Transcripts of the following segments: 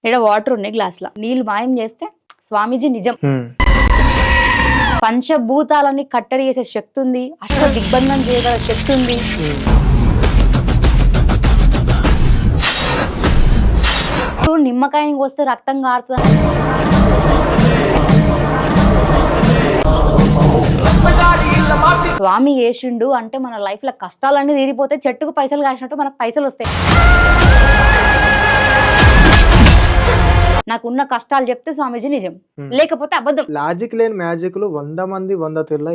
ఇక్కడ వాటర్ ఉన్నాయి గ్లాసులో. నీళ్లు మాయం చేస్తే స్వామీజీ నిజం. పంచభూతాలని కట్టడి చేసే శక్తి ఉంది. అష్ట దిగ్బంధం చేయగల శక్తి ఉంది. నిమ్మకాయని వస్తే రక్తం కారుతుంది. స్వామి చేసిండు అంటే మన లైఫ్ లో కష్టాలన్నీ తీరిపోతే చెట్టుకు పైసలు కాసినట్టు మనకు పైసలు వస్తాయి. నాకున్న కష్టాలు చెప్తే స్వామీజీ నిజం, లేకపోతే అబద్ధం. లాజిక్ లేని మ్యాజిక్లు 100 మంది 100 తీర్ల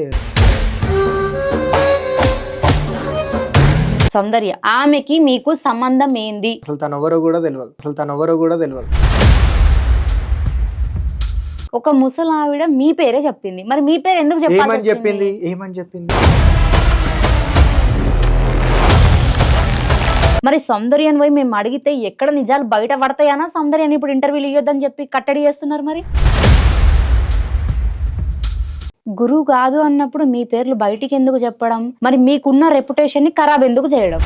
సౌందర్య ఆమెకి మీకు సంబంధం ఏంది? అసలు తన ఎవరో కూడా తెలియదు. ఒక ముసలావిడ మీ పేరే చెప్పింది, మరి మీ పేరు ఎందుకు చెప్పింది? మరి సౌందర్యాన్ని పోయి మేము అడిగితే ఎక్కడ నిజాలు బయట పడతాయనా సౌందర్యాన్ని ఇప్పుడు ఇంటర్వ్యూలు ఇవ్వద్దని చెప్పి కట్టడి చేస్తున్నారు. మరి గురువు కాదు అన్నప్పుడు మీ పేర్లు బయటికి ఎందుకు చెప్పడం? మరి మీకున్న రెప్యుటేషన్ ని ఖరాబ్ ఎందుకు చేయడం?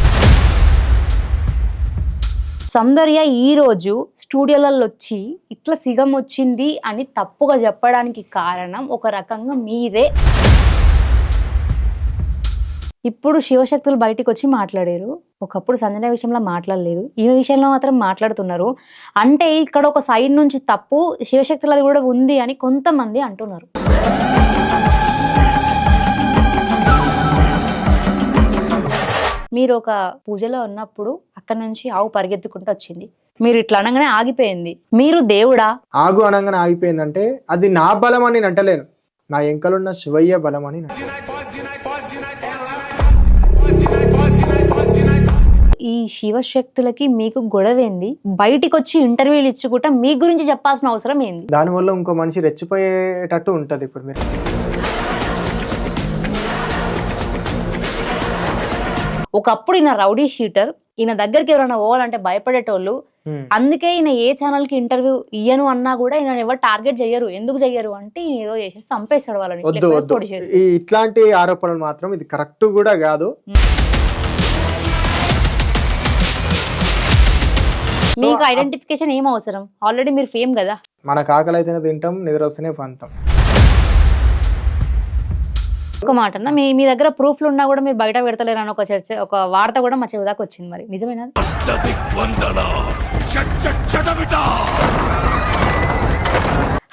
సౌందర్య ఈ రోజు స్టూడియోలలో వచ్చి ఇట్లా సిగం వచ్చింది అని తప్పుగా చెప్పడానికి కారణం ఒక రకంగా మీరే. ఇప్పుడు శివశక్తులు బయటికి వచ్చి మాట్లాడారు. ఒకప్పుడు సంజన విషయంలో మాట్లాడలేదు, ఈ విషయంలో మాత్రం మాట్లాడుతున్నారు. అంటే ఇక్కడ ఒక సైడ్ నుంచి తప్పు శివశక్తులది కూడా ఉంది అని కొంతమంది అంటున్నారు. మీరు ఒక పూజలో ఉన్నప్పుడు అక్కడ నుంచి ఆవు పరిగెత్తుకుంటూ వచ్చింది, మీరు ఇట్లా అనగానే ఆగిపోయింది. మీరు దేవుడా? ఆగు అనగానే ఆగిపోయిందంటే అది నా బలం అని అంటలేను, నా ఎంకలున్న శివయ్య బలం అని. ఈ శివశక్తులకి మీకు గొడవేంది? బయటికి వచ్చి ఇంటర్వ్యూలు ఇచ్చుకుంటా మీ గురించి చెప్పాల్సిన అవసరం ఏంది? దానివల్ల ఇంకో మనిషి రెచ్చిపోయేటట్టు ఉంటది. ఇప్పుడు మీరు ఒకప్పుడు ఈయన రౌడీ షీటర్, ఈయన దగ్గరికి ఎవరైనా పోవాలంటే భయపడేటోళ్ళు. అందుకే ఈయన ఏ ఛానల్ కి ఇంటర్వ్యూ ఇయ్యను అన్నా కూడా ఈయన ఎవరు టార్గెట్ చెయ్యరు. ఎందుకు చెయ్యరు అంటే ఈయన ఏదో చేసి చంపేస్తాడు వాళ్ళని. ఇట్లాంటి ఆరోపణలు మాత్రం ఇది కరెక్ట్ కూడా కాదు. మీకు ఐడెంటిఫికేషన్ ఏం అవసరం? ఆల్రెడీ మీరు ఫేమ్ కదా. మనకు ఆకలి అయితేనే తింటాం, నిద్ర వస్తేనే పంతాం. ఒక మాట అన్న, మీ దగ్గర ప్రూఫ్లు ఉన్నా కూడా మీరు బయట పెడతలేరు అని ఒక చర్చ, ఒక వార్త కూడా మా చెవి దాకా వచ్చింది. మరి నిజమేనా?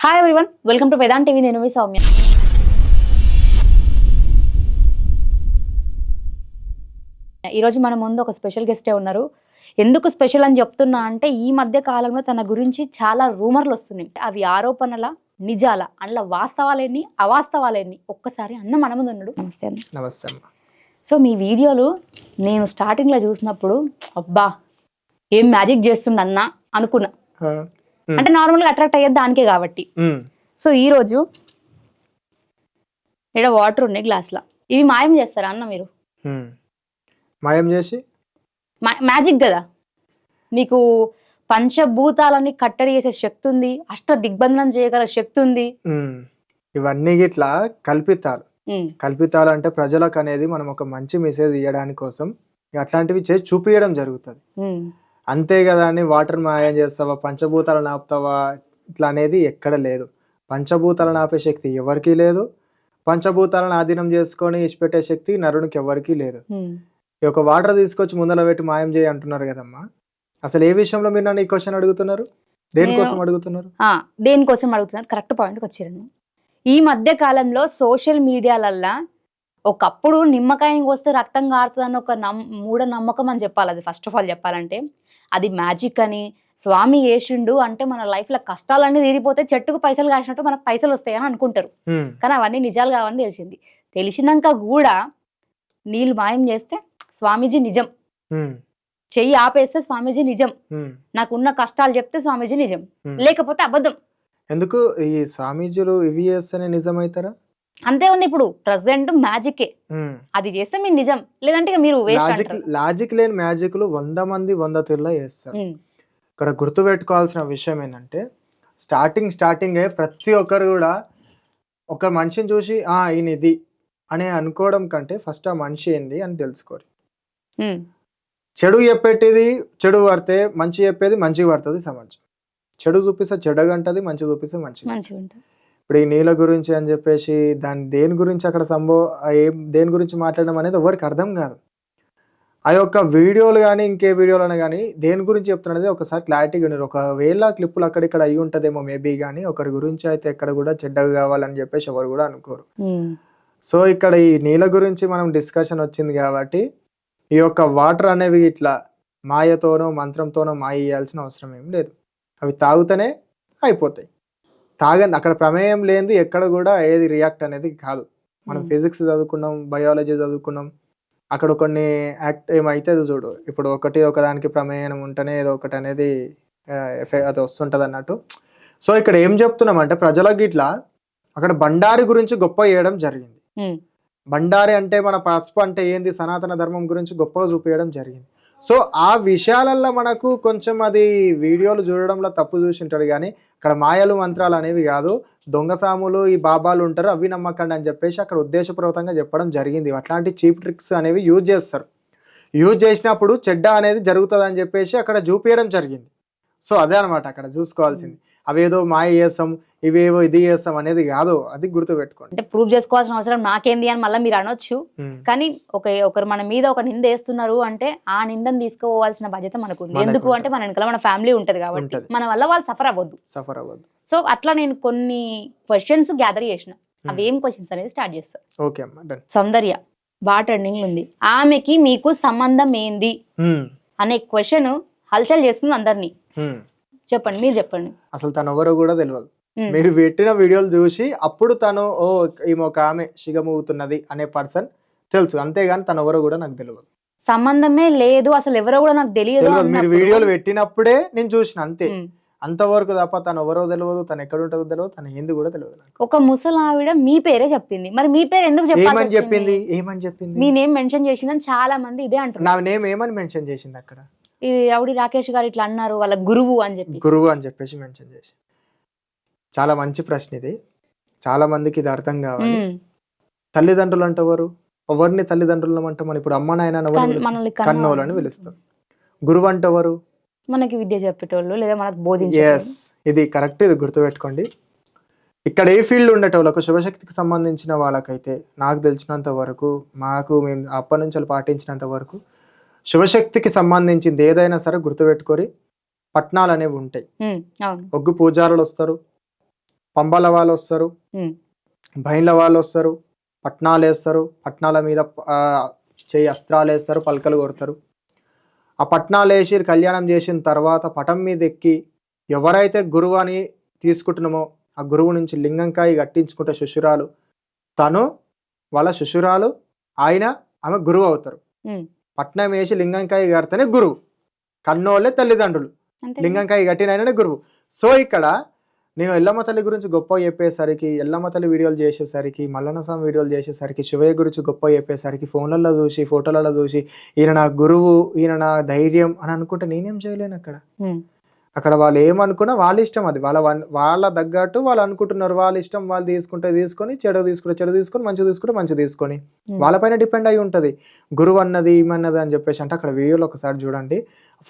Hi everyone, welcome to Vedant TV. నేను మీ సౌమ్య. ఈరోజు మన ముందు ఒక స్పెషల్ గెస్టే ఉన్నారు. ఎందుకు స్పెషల్ అని చెప్తున్నా అంటే ఈ మధ్య కాలంలో తన గురించి చాలా రూమర్లు వస్తున్నాయి. అవి ఆరోపణల, నిజాల, అందులో వాస్తవాలేని, అవాస్తవాలేని ఒక్కసారి అన్న మన ముందు ఉన్నాడు. నమస్తే అన్న. నమస్తే అమ్మ. సో మీ వీడియోలు నేను స్టార్టింగ్లో చూసినప్పుడు అబ్బా ఏం మ్యాజిక్ చేస్తుండ అన్న అనుకున్నా. అంటే నార్మల్గా అట్రాక్ట్ అయ్యేది దానికే కాబట్టి. సో ఈరోజు ఇక్కడ వాటర్ ఉన్నాయి గ్లాస్లో, ఇవి మాయం చేస్తారా అన్న మీరు? మాయం చేసి మ్యాజిక్ కదా, మీకు పంచభూతాలని కట్టడి చేసే శక్తి ఉంది, అష్ట దిగ్బంధనం చేయగల శక్తి ఉంది. ఇవన్నీ ఇట్లా కల్పితాలు అంటే ప్రజలకు అనేది మనం ఒక మంచి మెసేజ్ ఇవ్వడానికి కోసం అట్లాంటివి చేసి చూపించడం జరుగుతుంది. అంతే కదా అని వాటర్ మాయం చేస్తావా, పంచభూతాలను ఆపుతావా ఇట్లా అనేది ఎక్కడ లేదు. పంచభూతాలను ఆపే శక్తి ఎవరికీ లేదు. పంచభూతాలను ఆధీనం చేసుకొని ఇచ్చిపెట్టే శక్తి నరునికి ఎవరికీ లేదు. ఈ ఒక వాటర్ తీసుకొచ్చి ముందర పెట్టి మాయం చేయి అంటున్నారు కదమ్మా. అసలు ఏ విషయంలో మీరు నన్ను ఈ క్వశ్చన్ అడుగుతున్నారు? దేనికోసం అడుగుతున్నారు? కరెక్ట్ పాయింట్కి వచ్చారండి. ఈ మధ్య కాలంలో సోషల్ మీడియాలల్లా ఒకప్పుడు నిమ్మకాయని వస్తే రక్తం కారుతుందని ఒక మూఢ నమ్మకం అని చెప్పాలి. అది ఫస్ట్ ఆఫ్ ఆల్ చెప్పాలంటే అది మ్యాజిక్ అని, స్వామి చేసిండు అంటే మన లైఫ్ లో కష్టాలన్నీ తీరిపోతే చెట్టుకు పైసలు కాసినట్టు మనకు పైసలు వస్తాయని అనుకుంటారు. కానీ అవన్నీ నిజాలు కావని తెలిసింది. తెలిసినాక కూడా నీళ్ళు మాయం చేస్తే స్వామీజీ నిజం, చెయ్యి ఆపేస్తే స్వామీజీ నిజం, నాకున్న కష్టాలు చెప్తే స్వామీజీ నిజం, లేకపోతే అబద్ధం. ఎందుకు ఈ స్వామీజీలు ఇవి చేస్తేనే నిజం అవుతారా? అంతే ఉంది. ఇప్పుడు ప్రెసెంట్ మ్యాజికే, అది చేస్తే మీరు నిజం, లేదంటే మీరు లాజిక్ లేని మ్యాజిక్లు 100 మంది 100 తీర్ల చేస్తారు. ఇక్కడ గుర్తు పెట్టుకోవాల్సిన విషయం ఏంటంటే స్టార్టింగే ప్రతి ఒక్కరు కూడా ఒక మనిషిని చూసి ఈయన ఇది అని అనుకోవడం కంటే ఫస్ట్ ఆ మనిషి ఏంది అని తెలుసుకోరు. చెడు చెప్పేటిది చెడు పడితే మంచి చెప్పేది మంచిగా పడుతుంది సమాజం. చెడు చూపిస్తే చెడుగా అంటది, మంచి చూపిస్తే మంచిగా. మంచిగా ఉంటుంది. ఇప్పుడు ఈ నీళ్ళ గురించి అని చెప్పేసి దాని దేని గురించి అక్కడ దేని గురించి మాట్లాడడం అనేది ఎవరికి అర్థం కాదు. ఆ యొక్క వీడియోలు గానీ, ఇంకే వీడియోలైనా గానీ దేని గురించి చెప్తున్నది ఒకసారి క్లారిటీగా వినరు. ఒకవేళ క్లిప్పులు అక్కడిక్కడ అయ్యి ఉంటదేమో మేబీ గానీ, ఒకరి గురించి అయితే ఎక్కడ కూడా చెడ్డగా కావాలని చెప్పేసి ఎవరు కూడా అనుకోరు. సో ఇక్కడ ఈ నీళ్ళ గురించి మనం డిస్కషన్ వచ్చింది కాబట్టి, ఈ యొక్క వాటర్ అనేవి ఇట్లా మాయతోనో, మంత్రంతోనో మాయ చేయాల్సిన అవసరం ఏం లేదు. అవి తాగుతూనే అయిపోతాయి. అక్కడ ప్రమేయం లేనిది ఎక్కడ కూడా ఏది రియాక్ట్ అనేది కాదు. మనం ఫిజిక్స్ చదువుకున్నాం, బయాలజీ చదువుకున్నాం. అక్కడ కొన్ని ఏమైతే చూడు, ఇప్పుడు ఒకదానికి ప్రమేయం ఉంటేనే ఏదో ఒకటి అనేది అది వస్తుంటది అన్నట్టు. సో ఇక్కడ ఏం చెప్తున్నామంటే ప్రజలకు ఇట్లా అక్కడ బండారి గురించి గొప్ప చేయడం జరిగింది. బండారి అంటే మన పసుపు అంటే ఏంది, సనాతన ధర్మం గురించి గొప్పగా చూపించడం జరిగింది. సో ఆ విషయాలల్లో మనకు కొంచెం అది వీడియోలు చూడడంలో తప్పు చూసి ఉంటాడు కానీ అక్కడ మాయలు మంత్రాలు అనేవి కాదు, దొంగసాములు ఈ బాబాలు ఉంటారు అవి నమ్మకండి అని చెప్పేసి అక్కడ ఉద్దేశపూర్వకంగా చెప్పడం జరిగింది. అట్లాంటి చీప్ ట్రిక్స్ అనేవి యూజ్ చేస్తారు. యూజ్ చేసినప్పుడు చెడ్డ అనేది జరుగుతుంది అని చెప్పేసి అక్కడ చూపించడం జరిగింది. సో అదే అనమాట అక్కడ చూసుకోవాల్సింది. అవేదో మాయ చేస్తాం, ఇవేవో ఇది చేస్తాం అనేది కాదు, అది గుర్తుపెట్టుకోండి. అంటే ప్రూవ్ చేసుకోవాల్సిన అవసరం నాకేంది అని మళ్ళీ మీరు అనొచ్చు, కానీ ఒకరు మన మీద ఒక నింద వేస్తున్నారు అంటే ఆ నిందను తీసుకోవాల్సిన బాధ్యత మనకు ఉంది. ఎందుకు అంటే మన వెనకాల మన ఫ్యామిలీ ఉంటది కాబట్టి మన వల్ల వాళ్ళు సఫర్ అవ్వద్దు. సో అట్లా నేను కొన్ని క్వశ్చన్స్ గ్యాదర్ చేసిన, అవి ఏం క్వశ్చన్స్ అనేది స్టార్ట్ చేస్తా. ఓకే అమ్మా. సౌందర్య బాగా ట్రెండింగ్ ఉంది. ఆమెకి మీకు సంబంధం ఏంది అనే క్వశ్చన్ హల్చల్ చేస్తుంది అందరినీ. చెప్పండి, మీరు చెప్పండి. అసలు తను ఎవరో కూడా తెలియదు. మీరు పెట్టిన వీడియోలు చూసి అప్పుడు తను ఈమె ఒక ఆమె శిగమూగుతున్నది అనే పర్సన్ తెలుసు, అంతేగాని తను ఎవరో కూడా నాకు తెలియదు. సంబంధమే లేదు, అసలు ఎవరో కూడా నాకు తెలియదు. మీరు వీడియోలు పెట్టినప్పుడే నేను చూసిన, అంతే. అంతవరకు తప్ప తను ఎవరో తెలియదు, తను ఎక్కడ ఉంటుందో తెలియదు, తను ఏంది కూడా తెలియదు. ఒక ముసలావిడ మీ పేరే చెప్పింది, మరి మీ పేరు ఎందుకు ఏమని చెప్పింది? మీ నేమ్ మెన్షన్ చేసిందని చాలా మంది ఇదే అంటారు. నా నేమ్ ఏమని మెన్షన్ చేసింది అక్కడ? ఈ రౌడీ రాకేష్ గారు ఇట్లా అన్నారు, వాళ్ళ గురువు అని చెప్పేసి మెన్షన్ చేసి. చాలా మంచి ప్రశ్న ఇది. చాలా మందికి ఇది అర్థం కావాలి. తల్లిదండ్రులు అంటే ఎవరిని తల్లిదండ్రులు అంటే మనం ఇప్పుడు అమ్మ నాయన కన్నోళ్ళు అని పిలుస్తాం. గురువు అంటే ఎవరు? మనకి విద్య చెప్పేటోళ్ళు లేదా మనకు బోధించే. ఇది కరెక్ట్, ఇది గుర్తుపెట్టుకోండి. ఇక్కడ ఏ ఫీల్డ్ ఉండేటోళ్ళకు శివశక్తికి సంబంధించిన వాళ్ళకైతే నాకు తెలిసినంత వరకు, మేము అప్పటి నుంచి పాటించినంత వరకు శివశక్తికి సంబంధించింది ఏదైనా సరే గుర్తుపెట్టుకొని పట్నాలు అనేవి ఉంటాయి. ఒగ్గు పూజారులు వస్తారు, పంబల వాళ్ళు వస్తారు, బైన్ల వాళ్ళు వస్తారు, పట్నాలు వేస్తారు, పట్నాల మీద చేయి అస్త్రాలు వేస్తారు, పలకలు కొడతారు. ఆ పట్నాలు వేసి కళ్యాణం చేసిన తర్వాత పటం మీద ఎక్కి ఎవరైతే గురువు అని తీసుకుంటున్నామో ఆ గురువు నుంచి లింగంకాయ కట్టించుకుంటే శిష్యురాలు, తను వాళ్ళ శిష్యురాలు, ఆమె గురువు అవుతారు. పట్నం వేసి లింగంకాయ కడితేనే గురువు, కన్నోళ్ళే తల్లిదండ్రులు, లింగంకాయ కట్టిన ఆయననే గురువు. సో ఇక్కడ నేను ఎల్లమ్మ తల్లి గురించి గొప్ప చెప్పేసరికి, ఎల్లమ్మ తల్లి వీడియోలు చేసేసరికి, మల్లన్న స్వామి వీడియోలు చేసేసరికి, శివయ్య గురించి గొప్ప చెప్పేసరికి ఫోన్లలో చూసి ఫోటోలలో చూసి ఈయన నా గురువు, ఈయన నా ధైర్యం అని అనుకుంటే నేనేం చేయలేను. అక్కడ వాళ్ళు ఏమనుకున్నా వాళ్ళ ఇష్టం, అది వాళ్ళ తగ్గట్టు వాళ్ళు అనుకుంటున్నారు. వాళ్ళ ఇష్టం, వాళ్ళు తీసుకొని చెడు తీసుకొని మంచి తీసుకొని వాళ్ళపైన డిపెండ్ అయి ఉంటుంది. గురువు అన్నది ఏమన్నది అని చెప్పేసి. అంటే అక్కడ వీడియోలు ఒకసారి చూడండి,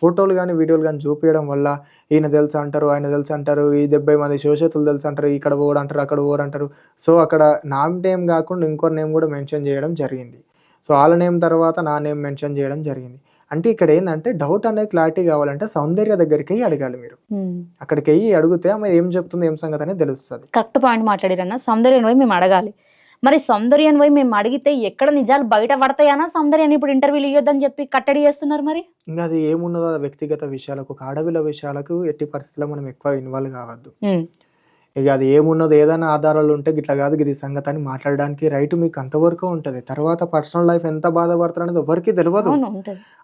ఫోటోలు కానీ వీడియోలు కానీ చూపించడం వల్ల ఈయన తెలుసు అంటారు, ఆయన తెలుసు అంటారు, ఈ 70 మంది శివశక్తులు తెలుసు అంటారు, ఇక్కడ పోడు అంటారు, అక్కడ పోడు అంటారు. సో అక్కడ నా నేమ్ కాకుండా ఇంకో నేమ్ కూడా మెన్షన్ చేయడం జరిగింది. సో వాళ్ళ నేమ్ తర్వాత నా నేమ్ మెన్షన్ చేయడం జరిగింది. అంటే ఇక్కడ ఏంటంటే డౌట్ అనేది క్లారిటీ కావాలంటే సౌందర్య దగ్గరికి అడగాలి. మీరు అక్కడికి అడిగితే ఆమె ఏం చెప్తుంది, ఏం సంగతి అనేది తెలుస్తుంది. కరెక్ట్ పాయింట్ మాట్లాడారన్న. సౌందర్యం పోయి మేము అడగాలి. మరి సౌందర్యం పోయి మేము అడిగితే ఎక్కడ నిజాలు బయట పడతాయన్నా సౌందర్యాన్ని ఇప్పుడు ఇంటర్వ్యూలు ఇవ్వద్దని చెప్పి కట్టడి చేస్తున్నారు. మరి ఇంకా అది ఏమున్నదో వ్యక్తిగత విషయాలకు, ఆడవిల విషయాలకు ఎట్టి పరిస్థితుల్లో మనం ఎక్కువ ఇన్వాల్వ్ కావద్దు. ఇక అది ఏమున్నదో ఏదైనా ఆధారాలు ఉంటే గిట్లా కాదు ఇది సంగతి అని మాట్లాడడానికి రైట్ మీకు అంతవరకు ఉంటుంది. తర్వాత పర్సనల్ లైఫ్ ఎంత బాధపడుతున్నారు అనేది ఎవరికి తెలియదు.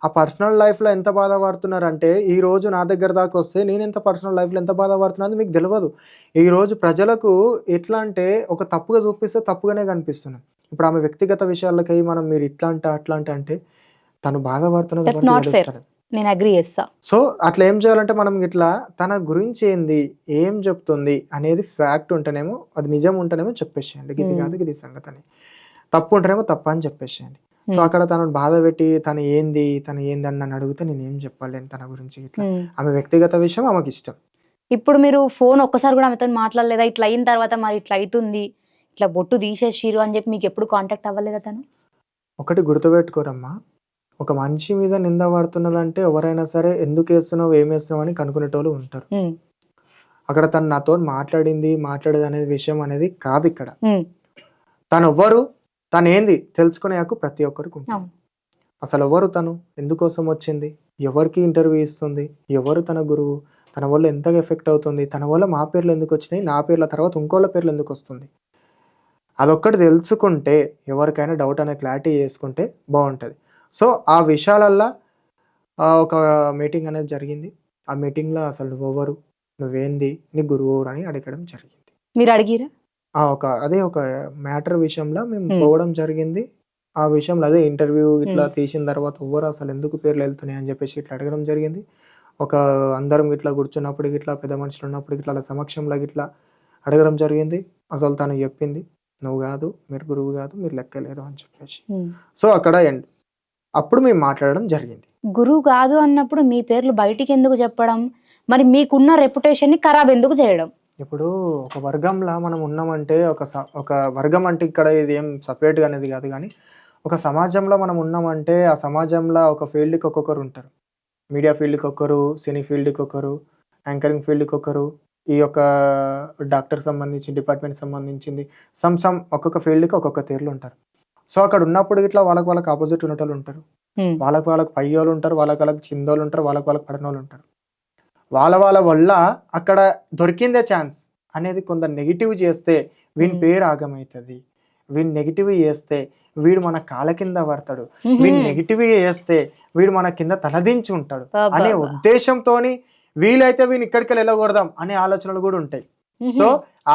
ఆ పర్సనల్ లైఫ్ లో ఎంత బాధపడుతున్నారు అంటే ఈ రోజు నా దగ్గర దాకా వస్తే నేను ఎంత పర్సనల్ లైఫ్ లో ఎంత బాధపడుతున్నా మీకు తెలియదు. ఈ రోజు ప్రజలకు ఎట్లా అంటే ఒక తప్పుగా చూపిస్తే తప్పుగానే కనిపిస్తున్నాం. ఇప్పుడు ఆమె వ్యక్తిగత విషయాలకై మనం మీరు ఇట్లా అంటే అట్లా అంటే తను బాధపడుతున్నది నేను అగ్రీ చేస్తా. సో అట్లా ఏం చేయాలంటే మనం ఇట్లా తన గురించి ఏంది, ఏం చెప్తుంది అనేది ఫ్యాక్ట్ ఉంటేనేమో, అది నిజం ఉంటేనేమో చెప్పేసేయండి, ఇది కాదు ఇది సంగతి అని. తప్పు ఉంటేనేమో తప్ప అని చెప్పేసేయండి. సో అక్కడ తనను బాధ పెట్టి తను ఏంది అని నన్ను అడిగితే నేను ఏం చెప్పలేను తన గురించి. ఇట్లా ఆమె వ్యక్తిగత విషయం ఆమెకి ఇష్టం, ఇప్పుడు మీరు ఫోన్ ఒక్కసారి కూడా ఆమెతో మాట్లాడలేదా? ఇట్లా అయిన తర్వాత మరి ఇట్లా అయితుంది, ఇట్లా బొట్టు తీసేసిర్రు అని చెప్పి మీకు ఎప్పుడు కాంటాక్ట్ అవ్వలేదా తను? ఒకటి గుర్తుపెట్టుకోరమ్మా, ఒక మనిషి మీద నింద పడుతున్నదంటే ఎవరైనా సరే ఎందుకు వేస్తున్నావు, ఏం వేస్తున్నావు అని కనుక్కునేటోళ్ళు ఉంటారు. హ్మ్. అక్కడ తను నాతో మాట్లాడేది అనేది విషయం అనేది కాదు ఇక్కడ. హ్మ్. తను ఎవ్వరు, తను ఏంది తెలుసుకునే హక్కు ప్రతి ఒక్కరికి ఉంటుంది. అవును. అసలు ఎవరు తను, ఎందుకోసం వచ్చింది, ఎవరికి ఇంటర్వ్యూ ఇస్తుంది, ఎవరు తన గురువు, తన వల్ల ఎంతగా ఎఫెక్ట్ అవుతుంది, తన వల్ల మా పేర్లు ఎందుకు వచ్చినాయి, నా పేర్ల తర్వాత ఇంకోళ్ళ పేర్లు ఎందుకు వస్తుంది, అదొక్కటి తెలుసుకుంటే ఎవరికైనా డౌట్ అనే క్లారిటీ చేసుకుంటే బాగుంటుంది. సో ఆ విషయాలల్లో ఒక మీటింగ్ అనేది జరిగింది. ఆ మీటింగ్లో అసలు నువ్వెవరు, నువ్వేంది, నీ గురువు ఎవరు అని అడగడం జరిగింది. మీరు అడిగిరా? అదే ఒక మ్యాటర్ విషయంలో మేము హ్మ్. పోవడం జరిగింది. ఆ విషయంలో అదే ఇంటర్వ్యూ ఇట్లా హ్మ్. తీసిన తర్వాత ఎవ్వరు అసలు ఎందుకు పేర్లు వెళ్తున్నాయి అని చెప్పేసి ఇట్లా అడగడం జరిగింది. ఒక అందరం ఇట్లా కూర్చున్నప్పుడు ఇట్లా పెద్ద మనుషులు ఉన్నప్పుడు ఇట్లా వాళ్ళ సమక్షంలో ఇట్లా అడగడం జరిగింది. అసలు తను చెప్పింది, నువ్వు కాదు, మీరు గురువు కాదు, మీరు లెక్కలేదు అని చెప్పేసి. హ్మ్. సో అక్కడ ఎండ్. అప్పుడు మేము మాట్లాడడం జరిగింది. గురువు కాదు అన్నప్పుడు మీ పేర్లు బయటికి ఎందుకు చెప్పడం? మరి మీకున్న రెప్యుటేషన్‌ని ఖరాబ్ ఎందుకు చేయడం? ఇప్పుడు ఒక వర్గంలో మనం ఉన్నామంటే ఒక వర్గం అంటే ఇక్కడ ఇది ఏం సపరేట్‌గా అనేది కాదు గానీ, ఒక సమాజంలో మనం ఉన్నామంటే ఆ సమాజంలో ఒక ఫీల్డ్‌కి ఒక్కొక్కరు ఉంటారు. మీడియా ఫీల్డ్‌కి ఒకరు, సినీ ఫీల్డ్‌కి ఒకరు, యాంకరింగ్ ఫీల్డ్‌కి ఒకరు, ఈ యొక్క డాక్టర్‌కి సంబంధించి డిపార్ట్‌మెంట్‌కి సంబంధించింది ఒక్కొక్క ఫీల్డ్‌కి ఒక్కొక్క తీరులో ఉంటారు. సో అక్కడ ఉన్నప్పుడు ఇట్లా వాళ్ళకి అపోజిట్ ఉన్నటోళ్ళు ఉంటారు. హ్మ్. వాళ్ళకి పయ్యోళ్ళు ఉంటారు, వాళ్ళకి కిందోళ్ళు ఉంటారు, వాళ్ళకి పడనోళ్ళు ఉంటారు. వాళ్ళ వల్ల అక్కడ దొరికిందే ఛాన్స్ అనేది కొంత నెగిటివ్ చేస్తే వీని పేరు ఆగమవుతుంది, వీడు నెగిటివ్ చేస్తే వీడు మన కాళ్ళ కింద పడతాడు, వీడు నెగిటివ్ చేస్తే వీడు మన కింద తలదించి ఉంటాడు అనే ఉద్దేశంతోని వీలైతే వీని ఇక్కడికి వెళ్ళకూడదాం అనే ఆలోచనలు కూడా ఉంటాయి. సో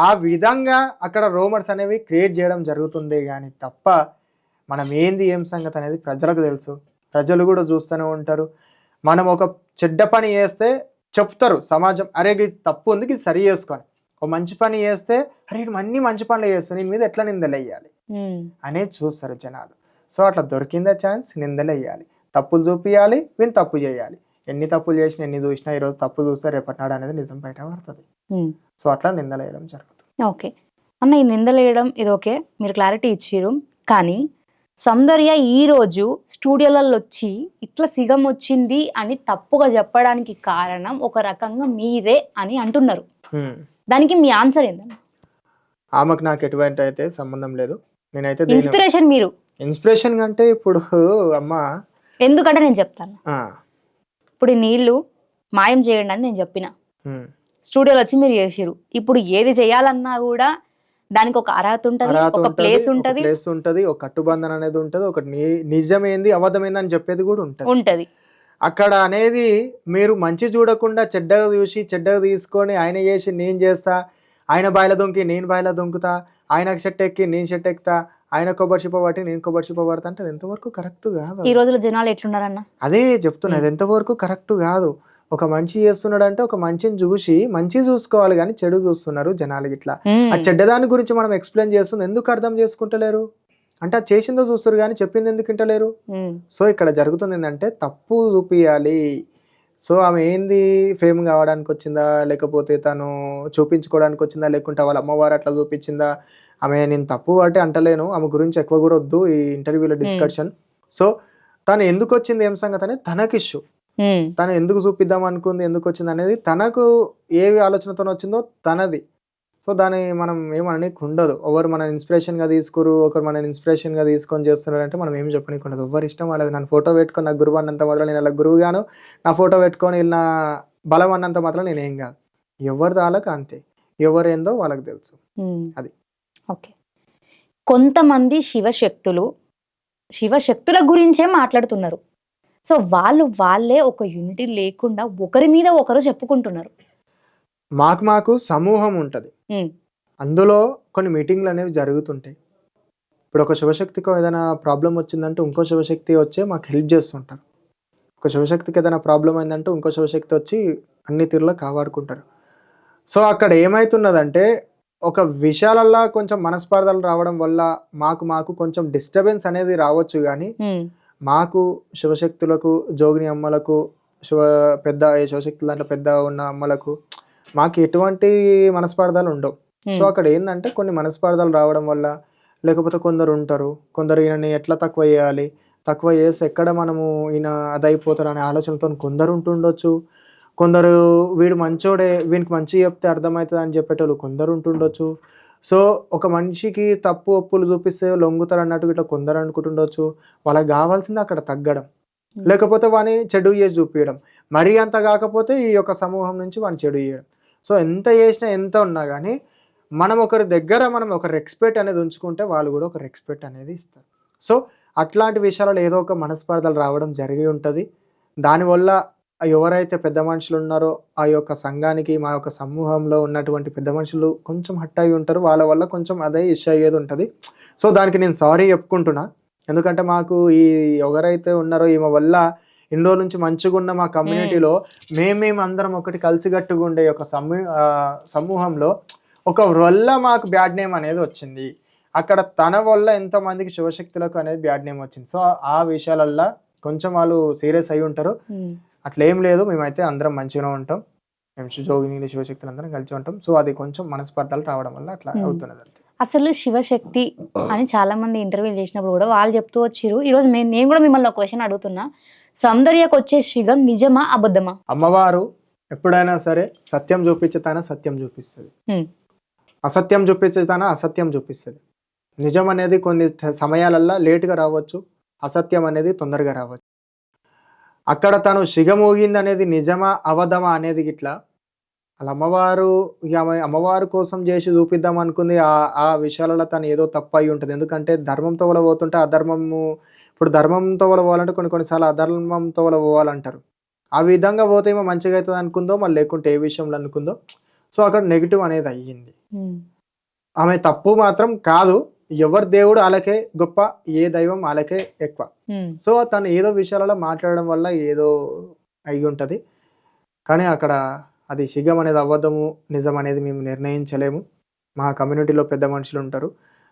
ఆ విధంగా అక్కడ రోమర్స్ అనేవి క్రియేట్ చేయడం జరుగుతుంది కానీ తప్ప మనం ఏంది ఏం సంగతి అనేది ప్రజలకు తెలుసు. ప్రజలు కూడా చూస్తూనే ఉంటారు. మనం ఒక చెడ్డ పని చేస్తే చెప్తారు సమాజం, అరే ఇది తప్పు ఉంది, ఇది సరి చేసుకొని. ఒక మంచి పని చేస్తే అరే అన్ని మంచి పనులు చేస్తాను, నేను మీద ఎట్లా నిందలు వేయాలి అనేది చూస్తారు జనాలు. సో అట్లా దొరికిందే ఛాన్స్, నిందలు వేయాలి, తప్పులు చూపించాలి, వీళ్ళు తప్పు చేయాలి. ఎన్ని తప్పులు చేసినా ఎన్ని చూసినా ఈరోజు తప్పు చూస్తే రేపటి నాడు అనేది నిజం బయట పడుతుంది. సో అట్లా నిందలు వేయడం జరుగుతుంది. ఓకే అన్న, ఈ నిందలు వేయడం ఇది ఓకే, మీరు క్లారిటీ ఇచ్చిరు. కానీ సౌందర్య ఈ రోజు స్టూడియోలలో వచ్చి ఇట్లా సిగం వచ్చింది అని తప్పుగా చెప్పడానికి కారణం ఒక రకంగా మీరే అని అంటున్నారు. దానికి మీ ఆన్సర్ ఏంటన్నా? ఆమెకు నాకు ఎటువంటి అయితే సంబంధం లేదు. నేనైతే ఇన్స్పిరేషన్ మీరు. ఇన్స్పిరేషన్ అంటే ఇప్పుడు అమ్మ ఎందుకంటే నేను చెప్తాను, ఇప్పుడు ఈ నీళ్లు మాయం చేయండి అని నేను చెప్పిన, స్టూడియోలో వచ్చి మీరు చేసిరు. ఇప్పుడు ఏది చేయాలన్నా కూడా దానికి ఒక అర్హత ఉంటుంది, ఒక ప్లేస్ ఉంటుంది, ఒక కట్టుబంధన అనేది ఉంటుంది, ఒక నిజమేంది అబద్ధమైంది అని చెప్పేది కూడా ఉంటుంది. అక్కడ అనేది మీరు మంచి చూడకుండా చెడ్డగా చూసి చెడ్డగా తీసుకొని ఆయన చేసి నేను చేస్తా, ఆయన బాయిల దొంకి నేను బాయిల దొంకుతా, ఆయనకు షెట్ ఎక్కి నేను షెట్ ఎక్కుతా, ఆయన కొబ్బరి చిప్ప పట్టి నేను కొబ్బరి చిప్ప పడతా అంటే అది ఎంతవరకు కరెక్ట్ కాదు. ఈ రోజుల్లో జనాలు ఎట్లున్నారన్న అదే చెప్తున్నా, అది ఎంతవరకు కరెక్ట్ కాదు. ఒక మంచి చేస్తున్నాడు అంటే ఒక మంచిని చూసి మంచి చూసుకోవాలి కానీ చెడు చూస్తున్నారు జనాలు. ఇట్లా ఆ చెడ్డదాని గురించి మనం ఎక్స్ప్లెయిన్ చేస్తుంది ఎందుకు అర్థం చేసుకుంటలేరు అంటే అది చేసిందో చూస్తారు కానీ చెప్పింది ఎందుకు వింటలేరు. సో ఇక్కడ జరుగుతుంది ఏంటంటే తప్పు చూపియాలి. సో ఆమె ఏంది ఫేమ్ కావడానికి వచ్చిందా, లేకపోతే తను చూపించుకోవడానికి వచ్చిందా, లేకుంటే వాళ్ళ అమ్మవారు అట్లా చూపించిందా, ఆమె నేను తప్పు అంటే అంటలేను, ఆమె గురించి ఎక్కువ కూడా వద్దు ఈ ఇంటర్వ్యూలో డిస్కషన్. సో తను ఎందుకు వచ్చింది ఏం సంగతి అనేది తనకి ఇష్యూ, తను ఎందుకు చూపిద్దాం అనుకుంది, ఎందుకు వచ్చింది అనేది తనకు ఏ ఆలోచనతో వచ్చిందో తనది. సో దాన్ని మనం ఏమనడానికి ఉండదు. ఎవరు మన ఇన్స్పిరేషన్గా తీసుకోరు, ఒకరు మన ఇన్స్పిరేషన్గా తీసుకొని చేస్తున్నారంటే మనం ఏం చెప్పడానికి ఉండదు. ఎవరు ఇష్టం వాళ్ళది. నన్ను ఫోటో పెట్టుకొని నాకు గురువు అన్నంత మాత్రం నేను అలా గురువు గాను, నా ఫోటో పెట్టుకొని నా బలం అన్నంత మాత్రం నేనేం కాదు. ఎవరి దాలకు అంతే, ఎవరేందో వాళ్ళకి తెలుసు. అది ఓకే. కొంతమంది శివశక్తుల గురించే మాట్లాడుతున్నారు. సో వాళ్ళే ఒక యూనిటీ లేకుండా ఒకరి మీద ఒకరు చెప్పుకుంటున్నారు. మాకు సమూహం ఉంటుంది, అందులో కొన్ని మీటింగ్లు అనేవి జరుగుతుంటాయి. ఇప్పుడు ఒక శివశక్తికి ఏదైనా ప్రాబ్లం వచ్చిందంటే ఇంకో శివశక్తి వచ్చి మాకు హెల్ప్ చేస్తుంటారు. ఒక శివశక్తికి ఏదైనా ప్రాబ్లం అయిందంటే ఇంకో శివశక్తి వచ్చి అన్ని తీరులో కాపాడుకుంటారు. సో అక్కడ ఏమవుతున్నదంటే ఒక విషయాలల్లో కొంచెం మనస్పర్ధలు రావడం వల్ల మాకు కొంచెం డిస్టర్బెన్స్ అనేది రావచ్చు. కానీ మాకు శివశక్తులకు, జోగిని అమ్మలకు, పెద్ద శివశక్తుల దాంట్లో పెద్ద ఉన్న అమ్మలకు మాకు ఎటువంటి మనస్పార్థాలు ఉండవు. సో అక్కడ ఏంటంటే కొన్ని మనస్పార్థాలు రావడం వల్ల, లేకపోతే కొందరు ఉంటారు, కొందరు ఈయనని ఎట్లా తక్కువ చేయాలి, తక్కువ చేస్తే ఎక్కడ మనము ఈయన అదైపోతారు అనే ఆలోచనతో కొందరు ఉంటుండొచ్చు. కొందరు వీడు మంచోడే, వీనికి మంచి చెప్తే అర్థమవుతుంది అని చెప్పేటోళ్ళు కొందరు ఉంటుండొచ్చు. సో ఒక మనిషికి తప్పు ఒప్పులు చూపిస్తే లొంగుతారు అన్నట్టు ఇట్లా కొందరు అనుకుంటుండొచ్చు. వాళ్ళకి కావాల్సింది అక్కడ తగ్గడం, లేకపోతే వాని చెడు చేసి చూపించడం. మరీ అంత కాకపోతే ఈ యొక్క సమూహం నుంచి వాని చెడు చేయడం. సో ఎంత చేసినా ఎంత ఉన్నా కానీ మనం ఒకరి దగ్గర మనం ఒక రెస్పెక్ట్ అనేది ఉంచుకుంటే వాళ్ళు కూడా ఒక రెస్పెక్ట్ అనేది ఇస్తారు. సో అట్లాంటి విషయాలలో ఏదో ఒక మనస్పర్ధలు రావడం జరిగి ఉంటుంది. దానివల్ల ఎవరైతే పెద్ద మనుషులు ఉన్నారో ఆ యొక్క సంఘానికి, మా యొక్క సమూహంలో ఉన్నటువంటి పెద్ద మనుషులు కొంచెం హట్ అయి ఉంటారు. వాళ్ళ వల్ల కొంచెం అదే ఇష్యూ అయ్యేది ఉంటుంది. సో దానికి నేను సారీ చెప్పుకుంటున్నా. ఎందుకంటే మాకు ఈ ఎవరైతే ఉన్నారో ఈమె వల్ల ఇన్ని రోజుల నుంచి మంచిగా ఉన్న మా కమ్యూనిటీలో మేము అందరం ఒకటి కలిసిగట్టుగా ఉండే ఒక సమూహంలో ఒక వల్ల మాకు బ్యాడ్ నేమ్ అనేది వచ్చింది. అక్కడ తన వల్ల ఎంతమందికి శివశక్తులకు అనేది బ్యాడ్ నేమ్ వచ్చింది. సో ఆ విషయాలల్లో కొంచెం వాళ్ళు సీరియస్ అయి ఉంటారు. అట్లా ఏం లేదు, మేమైతే అందరం మంచిగానే ఉంటాం. మేము జోగిని శివశక్తులు అందరం కలిసి ఉంటాం. సో అది కొంచెం మనస్పర్ధలు రావడం వల్ల అట్లా అవుతున్నది. అసలు శివశక్తి అని చాలా మంది ఇంటర్వ్యూ చేసినప్పుడు కూడా వాళ్ళు చెప్తూ వచ్చిర్రు. ఈరోజు నేను కూడా మిమ్మల్ని ఒక క్వశ్చన్ అడుగుతున్నా. సౌందర్యకు వచ్చే శిగం నిజమా అబద్ధమా? అమ్మవారు ఎప్పుడైనా సరే సత్యం చూపించుతానా సత్యం చూపిస్తుంది, అసత్యం చూపించుతానా అసత్యం చూపిస్తుంది. నిజం అనేది కొన్ని సమయాలల్లో లేటుగా రావచ్చు, అసత్యం అనేది తొందరగా రావచ్చు. అక్కడ తను శిగమోగింది అనేది నిజమా అబద్ధమా అనేది గిట్లా వాళ్ళ అమ్మవారు అమ్మవారు కోసం చేసి చూపిద్దాం అనుకుంది. ఆ విషయాలలో తను ఏదో తప్పు అయి ఉంటుంది. ఎందుకంటే ధర్మంతో వల్ల పోతుంటే అధర్మము, ఇప్పుడు ధర్మంతో వల్ల పోవాలంటే కొన్నిసార్లు అధర్మంతో వల్ల పోవాలంటారు. ఆ విధంగా పోతే ఏమో మంచిగా అవుతుంది అనుకుందో, మళ్ళీ లేకుంటే ఏ విషయంలో అనుకుందో. సో అక్కడ నెగిటివ్ అనేది అయ్యింది. ఆమె తప్పు మాత్రం కాదు. ఎవరి దేవుడు అలాకే గొప్ప, ఏ దైవం అలాకే ఎక్కువ. సో తను ఏదో విషయాలలో మాట్లాడడం వల్ల ఏదో అయి ఉంటుంది. కానీ అక్కడ అది శిగం అనేది అబద్ధము నిజం అనేది మేము నిర్ణయించలేము. మా కమ్యూనిటీలో పెద్ద మనుషులు ఉంటారు,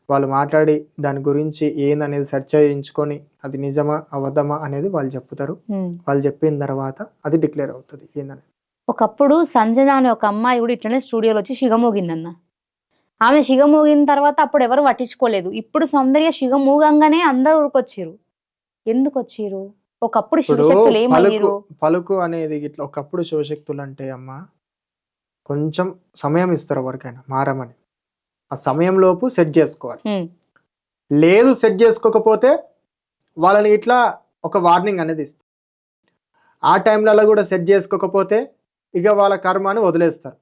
వాళ్ళు మాట్లాడి దాని గురించి ఏందనేది సెర్చ్ చేయించుకొని అది నిజమా అబద్ధమా అనేది వాళ్ళు చెప్తారు. వాళ్ళు చెప్పిన తర్వాత అది డిక్లేర్ అవుతుంది ఏందనేది. ఒకప్పుడు సంజన అనే ఒక అమ్మాయి కూడా ఇట్లనే స్టూడియోలో వచ్చి శిగమోగిందన్న. ఆమె శిగమోగిన తర్వాత అప్పుడు ఎవరు పట్టించుకోలేదు. ఇప్పుడు సౌందర్య శిగమోగంగానే అందరూ ఊరుకొచ్చిరు. ఎందుకు వచ్చిరు? ఒకప్పుడు శివశక్తులు ఏమయ్యారు? పలుకు అనేది ఇట్లా ఒకప్పుడు శివశక్తులు అంటే అమ్మ కొంచెం సమయం ఇస్తారు ఎవరికైనా మారమని. ఆ సమయంలోపు సెట్ చేసుకోవాలి. లేదు సెట్ చేసుకోకపోతే వాళ్ళని ఇట్లా ఒక వార్నింగ్ అనేది ఇస్తారు. ఆ టైంలలో కూడా సెట్ చేసుకోకపోతే ఇక వాళ్ళ కర్మని వదిలేస్తారు.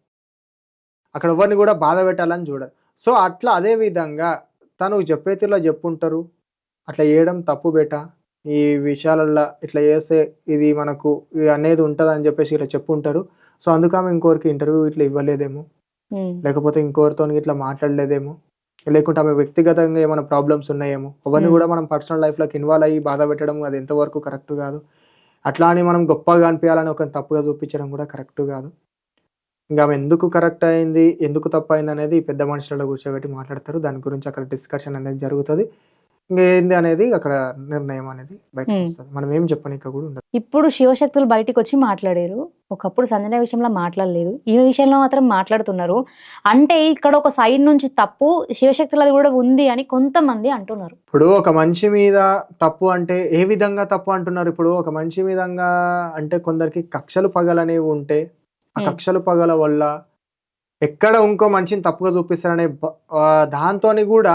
అక్కడ ఎవరిని కూడా బాధ పెట్టాలని చూడరు. సో అట్లా అదే విధంగా తను చెప్పేతిలో చెప్పుంటారు. అట్లా చేయడం తప్పు బేట, ఈ విషయాలల్లో ఇట్లా చేస్తే ఇది మనకు అనేది ఉంటుంది అని చెప్పేసి ఇట్లా చెప్పుంటారు. సో అందుకు ఆమె ఇంకోరికి ఇంటర్వ్యూ ఇట్లా ఇవ్వలేదేమో, లేకపోతే ఇంకోరితో ఇట్లా మాట్లాడలేదేమో, లేకుంటే ఆమె వ్యక్తిగతంగా ఏమైనా ప్రాబ్లమ్స్ ఉన్నాయేమో. అవన్నీ కూడా మనం పర్సనల్ లైఫ్లోకి ఇన్వాల్వ్ అయ్యి బాధ పెట్టడం అది ఎంతవరకు కరెక్ట్ కాదు. అట్లా అని మనం గొప్పగా అనిపించాలని ఒక తప్పుగా చూపించడం కూడా కరెక్ట్ కాదు. ఇంకా ఆమె ఎందుకు కరెక్ట్ అయింది, ఎందుకు తప్పు అయింది అనేది పెద్ద మనుషులలో కూర్చోబెట్టి మాట్లాడతారు. దాని గురించి అక్కడ డిస్కషన్ అనేది జరుగుతుంది. ఏంది అనేది అక్కడ నిర్ణయం అనేది బయటకు వస్తుంది. మనం ఏం చెప్పనీక కూడా ఉండదు. ఇప్పుడు శివశక్తులు బయటకు వచ్చి మాట్లాడారు. ఒకప్పుడు సంజన విషయంలో మాట్లాడలేదు, ఈ విషయంలో మాత్రం మాట్లాడుతున్నారు. అంటే ఇక్కడ ఒక సైడ్ నుంచి తప్పు శివశక్తులది కూడా ఉంది అని కొంతమంది అంటున్నారు. ఇప్పుడు ఒక మనిషి మీద తప్పు అంటే ఏ విధంగా తప్పు అంటున్నారు? ఇప్పుడు ఒక మనిషి విధంగా అంటే కొందరికి కక్షలు పగలనేవి ఉంటే ఆ కక్షలు పగల వల్ల ఎక్కడ ఇంకో మనిషిని తప్పుగా చూపిస్తారనే దాంతో కూడా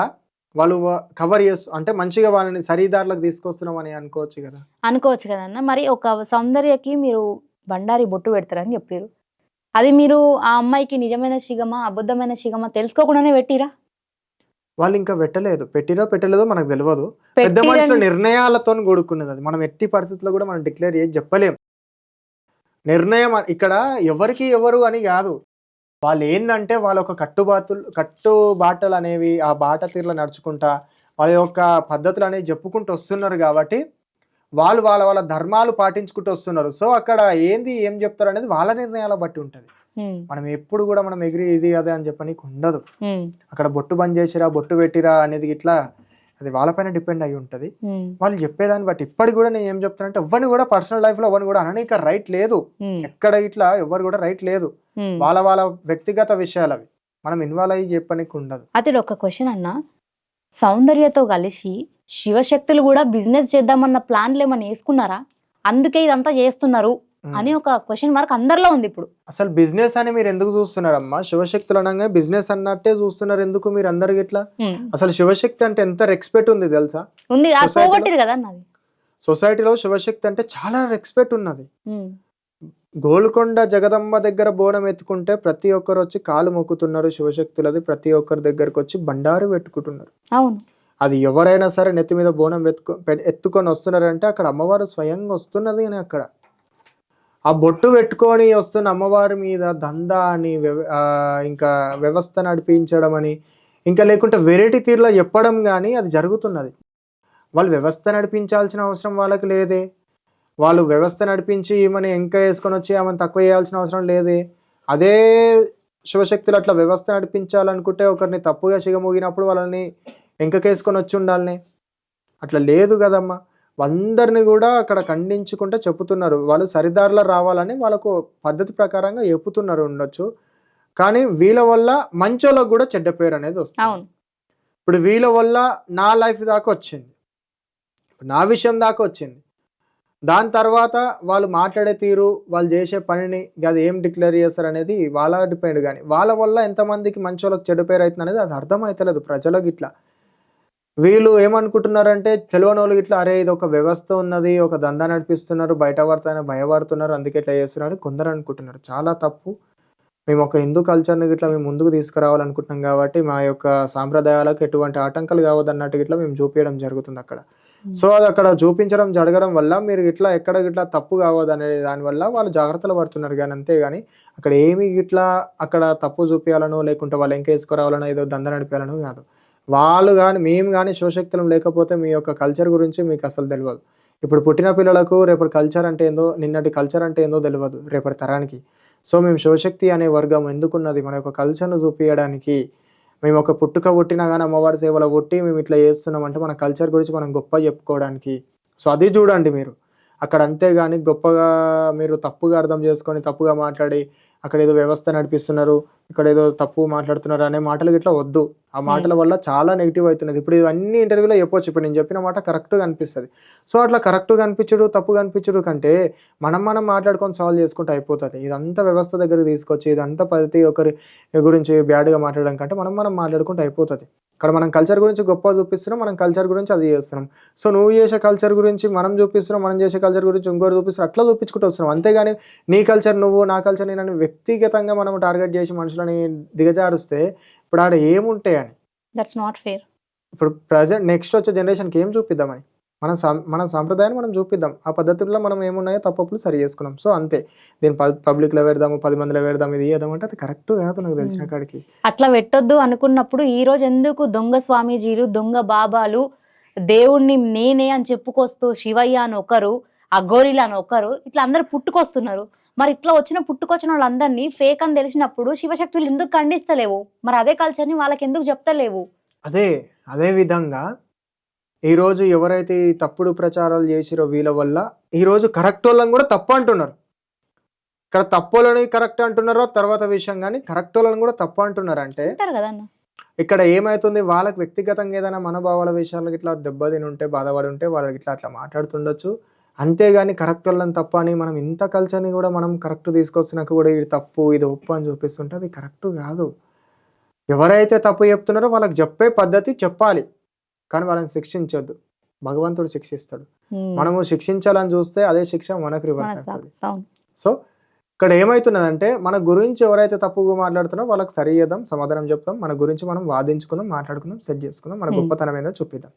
వాళ్ళు కవర్ చేస్తూ అంటే మంచిగా వాళ్ళని సరిదారులకు తీసుకొస్తున్నాం అని అనుకోవచ్చు కదా అన్న. మరి ఒక సౌందర్యకి మీరు బండారి బొట్టు పెడతారని చెప్పారు. అది మీరు ఆ అమ్మాయికి నిజమైన శిగమా అబద్ధమైన శిగమా తెలుసుకోకుండానే పెట్టిరా? వాళ్ళు ఇంకా పెట్టలేదో మనకు తెలియదు. పెద్ద మనుషుల నిర్ణయాలతో కూడుకున్నది అది. మనం ఎట్టి పరిస్థితుల్లో కూడా మనం డిక్లేర్ చేసి చెప్పలేము. నిర్ణయం ఇక్కడ ఎవరికి ఎవరు అని కాదు. వాళ్ళు ఏందంటే వాళ్ళ ఒక కట్టుబాటలు అనేవి ఆ బాట తీరులో నడుచుకుంటా వాళ్ళ యొక్క పద్ధతులు అనేవి చెప్పుకుంటూ వస్తున్నారు కాబట్టి వాళ్ళు వాళ్ళ ధర్మాలు పాటించుకుంటూ వస్తున్నారు. సో అక్కడ ఏం చెప్తారు అనేది వాళ్ళ నిర్ణయాల బట్టి ఉంటుంది. మనం ఎప్పుడు కూడా మనం ఎగిరి ఇది అదే అని చెప్పనీకి ఉండదు. అక్కడ బొట్టు బంద్ చేసిరా బొట్టు పెట్టిరా అనేది ఇట్లా అది వాళ్ళపైన డిపెండ్ అయి ఉంటుంది. ఉమ్, వాళ్ళు చెప్పేదాన్ని బట్టి ఇప్పటికి కూడా నేను ఏం చెప్తానంటే ఎవరిని కూడా పర్సనల్ లైఫ్లో ఎవరిని కూడా అననీక రైట్ లేదు. ఉమ్, ఎక్కడ ఇట్లా ఎవరు కూడా రైట్ లేదు. ఉమ్. వాళ్ళ వాళ్ళ వ్యక్తిగత విషయాలు అవి, మనం ఇన్వాల్వ్ అయ్యి చెప్పనికి ఉండదు. అతడు ఒక క్వశ్చన్ అన్న, సౌందర్యతో కలిసి శివశక్తులు కూడా బిజినెస్ చేద్దామన్న ప్లాన్లు ఏమైనా వేసుకున్నారా, అందుకే ఇదంతా చేస్తున్నారు అని ఒక క్వశ్చన్ మార్క్ అందరిలో ఉంది ఇప్పుడు. అసలు బిజినెస్ అని మీరు ఎందుకు చూస్తున్నారమ్మా? శివశక్తులు అనగా బిజినెస్ అన్నట్టే చూస్తున్నారు ఎందుకు మీరు అందరికి ఇట్లా? ఉమ్, అసలు శివశక్తి అంటే ఎంత రెస్పెక్ట్ ఉంది తెలుసా? ఉంది, అది Society లో- పోగొట్టిరు కదా అన్నది. సొసైటీలో శివశక్తి అంటే చాలా రెస్పెక్ట్ ఉన్నది. ఉమ్, గోల్కొండ జగదమ్మ దగ్గర బోనం ఎత్తుకుంటే ప్రతి ఒక్కరు వచ్చి కాలు మొక్కుతున్నారు శివశక్తులది. ప్రతి ఒక్కరి దగ్గరకు వచ్చి బండారు పెట్టుకుంటున్నారు. అవును. అది ఎవరైనా సరే నెత్తి మీద బోనం ఎత్తుకొని వస్తున్నారంటే అక్కడ అమ్మవారు స్వయంగా వస్తున్నది అని అక్కడ. ఆ బొట్టు పెట్టుకొని వస్తున్న అమ్మవారి మీద దందా అని ఇంకా వ్యవస్థ నడిపించడం అని, ఇంకా లేకుంటే వెరైటీ తీరులో చెప్పడం కానీ అది జరుగుతున్నది. వాళ్ళు వ్యవస్థ నడిపించాల్సిన అవసరం వాళ్ళకి లేదే. వాళ్ళు వ్యవస్థ నడిపించి ఈమెను ఇంకా వేసుకొని వచ్చి ఆమెను తక్కువ చేయాల్సిన అవసరం లేదే. అదే శివశక్తులు అట్లా వ్యవస్థ నడిపించాలనుకుంటే ఒకరిని తప్పుగా సిగమోగినప్పుడు వాళ్ళని ఎంకకేసుకొని వచ్చి ఉండాలని. అట్లా లేదు కదమ్మా. అందరిని కూడా అక్కడ ఖండించుకుంటే చెప్పుతున్నారు. వాళ్ళు సరిదారిలో రావాలని వాళ్ళకు పద్ధతి ప్రకారంగా చెప్పుతున్నారు ఉండొచ్చు. కానీ వీళ్ళ వల్ల మంచోళ్ళకు కూడా చెడ్డ పేరు అనేది వస్తుంది. అవును. ఇప్పుడు వీళ్ళ వల్ల నా లైఫ్ దాకా వచ్చింది, నా విషయం దాకా వచ్చింది. దాని తర్వాత వాళ్ళు మాట్లాడే తీరు, వాళ్ళు చేసే పనిని అది ఏం డిక్లేర్ చేస్తారు అనేది వాళ్ళ డిపెండ్. కానీ వాళ్ళ వల్ల ఎంతమందికి మంచోళ్ళకి చెడ్డ పేరు అవుతుంది అనేది అది అర్థమవుతలేదు ప్రజలకు. ఇట్లా వీళ్ళు ఏమనుకుంటున్నారంటే తెలియని వాళ్ళు ఇట్లా, అరే ఇది ఒక వ్యవస్థ ఉన్నది, ఒక దందా నడిపిస్తున్నారు, బయట పడతానే భయపడుతున్నారు, అందుకే ఇట్లా చేస్తున్నారు కొందరు అనుకుంటున్నారు. చాలా తప్పు. మేము ఒక హిందూ కల్చర్ని ఇట్లా మేము ముందుకు తీసుకురావాలనుకుంటున్నాం కాబట్టి మా యొక్క సాంప్రదాయాలకు ఎటువంటి ఆటంకాలు కావద్దన్నట్టు ఇట్లా మేము చూపించడం జరుగుతుంది అక్కడ. సో అది అక్కడ చూపించడం జరగడం వల్ల మీరు ఇట్లా ఎక్కడ ఇట్లా తప్పు కావద్దనే దానివల్ల వాళ్ళు జాగ్రత్తలు పడుతున్నారు. కానీ అంతేగాని అక్కడ ఏమి ఇట్లా అక్కడ తప్పు చూపించాలనో లేకుంటే వాళ్ళు ఇంకా వేసుకురావాలనో ఏదో దంద నడిపేయాలనో కాదు. వాళ్ళు కానీ మేము కానీ శివశక్తులం లేకపోతే మీ యొక్క కల్చర్ గురించి మీకు అసలు తెలియదు. ఇప్పుడు పుట్టిన పిల్లలకు రేపటి కల్చర్ అంటే ఏందో, నిన్నటి కల్చర్ అంటే ఏందో తెలియదు రేపటి తరానికి. సో మేము శివశక్తి అనే వర్గం ఎందుకున్నది, మన యొక్క కల్చర్ను చూపించడానికి. మేము ఒక పుట్టుక పుట్టినా కానీ అమ్మవారి సేవలో పుట్టి మేము ఇట్లా చేస్తున్నాం అంటే మన కల్చర్ గురించి మనం గొప్ప చెప్పుకోవడానికి. సో అది చూడండి మీరు అక్కడ. అంతేగాని గొప్పగా మీరు తప్పుగా అర్థం చేసుకొని తప్పుగా మాట్లాడి అక్కడ ఏదో వ్యవస్థ నడిపిస్తున్నారు, ఇక్కడ ఏదో తప్పు మాట్లాడుతున్నారు అనే మాటలు ఇట్లా వద్దు. ఆ మాటల వల్ల చాలా నెగిటివ్ అవుతున్నది. ఇప్పుడు ఇవన్నీ ఇంటర్వ్యూలో చెప్పొచ్చు, ఇప్పుడు నేను చెప్పిన మాట కరెక్ట్గా అనిపిస్తుంది. సో అట్లా కరెక్ట్గా అనిపించడు తప్పుగా అనిపించడు కంటే మనం మాట్లాడుకొని సాల్వ్ చేసుకుంటే అయిపోతుంది. ఇదంతా వ్యవస్థ దగ్గరికి తీసుకొచ్చి ఇదంతా ప్రతి ఒక్కరి గురించి బ్యాడ్గా మాట్లాడడం కంటే మనం మాట్లాడుకుంటే అయిపోతుంది. ఇక్కడ మనం కల్చర్ గురించి గొప్ప చూపిస్తున్నాం, మనం కల్చర్ గురించి అది చేస్తున్నాం. సో నువ్వు చేసే కల్చర్ గురించి మనం చూపిస్తున్నాం, మనం చేసే కల్చర్ గురించి ఇంకోరు చూపిస్తున్నాం, అట్లా చూపించుకుంటూ వస్తున్నాం. అంతేగాని నీ కల్చర్ నువ్వు, నా కల్చర్ నేను వ్యక్తిగతంగా మనం టార్గెట్ చేసి మనుషులని దిగజారుస్తే ఇప్పుడు ఆడ ఏముంటాయని. That's not fair. ఇప్పుడు ప్రజెంట్ నెక్స్ట్ వచ్చే జనరేషన్కి ఏం చూపిద్దామని మన సాంప్రదాయాన్ని మనం చూపిద్దాం. ఆ పద్ధతుల్లో మనం ఏమున్నాయో తప్పులు సరి చేసుకున్నాం. సో అంతే. దీన్ని పబ్లిక్లో పెడదాము, 10 మందిలో పెడదాం, ఇది ఏదామంటే అది కరెక్ట్ కాదు నాకు తెలిసిన కాడికి. అట్లా పెట్టొద్దు అనుకున్నప్పుడు ఈ రోజు ఎందుకు దొంగ స్వామీజీలు, దొంగ బాబాలు దేవుణ్ణి నేనే అని చెప్పుకొస్తూ శివయ్య అని ఒకరు, అఘోరిలు అని ఒకరు, ఇట్లా అందరు పుట్టుకొస్తున్నారు. మరి ఇట్లా పుట్టుకొచ్చిన వాళ్ళందరినీ ఫేక్ అని తెలిసినప్పుడు శివశక్తులు ఎందుకు ఖండిస్తలేవు? మరి అదే కల్చర్ని వాళ్ళకి ఎందుకు చెప్తలేవు? అదే విధంగా ఈరోజు ఎవరైతే ఈ తప్పుడు ప్రచారాలు చేసిరో వీళ్ళ వల్ల ఈరోజు కరెక్ట్ వాళ్ళని కూడా తప్పు అంటున్నారు. ఇక్కడ తప్పులని కరెక్ట్ అంటున్నారో తర్వాత విషయం, కానీ కరెక్ట్ వాళ్ళని కూడా తప్పు అంటున్నారు. అంటే కదా అన్న, ఇక్కడ ఏమవుతుంది, వాళ్ళకి వ్యక్తిగతంగా ఏదైనా మనోభావాల విషయాలకు ఇట్లా దెబ్బతిని ఉంటే, బాధపడి ఉంటే వాళ్ళకి ఇట్లా అట్లా మాట్లాడుతుండొచ్చు. అంతేగాని కరెక్ట్ వాళ్ళని తప్పు అని మనం ఇంత కల్చర్ని కూడా మనం కరెక్ట్ తీసుకొచ్చినాక కూడా ఇది తప్పు ఇది ఒప్పు అని చూపిస్తుంటే అది కరెక్ట్ కాదు. ఎవరైతే తప్పు చెప్తున్నారో వాళ్ళకి చెప్పే పద్ధతి చెప్పాలి, కానీ వాళ్ళని శిక్షించొద్దు. భగవంతుడు శిక్షిస్తాడు. మనము శిక్షించాలని చూస్తే అదే శిక్ష మనకు రివర్స్ అవుతుంది. సో ఇక్కడ ఏమవుతున్నదంటే మన గురించి ఎవరైతే తప్పుగా మాట్లాడుతున్నారో వాళ్ళకి సరి చేద్దాం, సమాధానం చెప్తాం, మన గురించి మనం వాదించుకుందాం, మాట్లాడుకుందాం, సెట్ చేసుకుందాం, మన గొప్పతనం ఏదో చూపిద్దాం.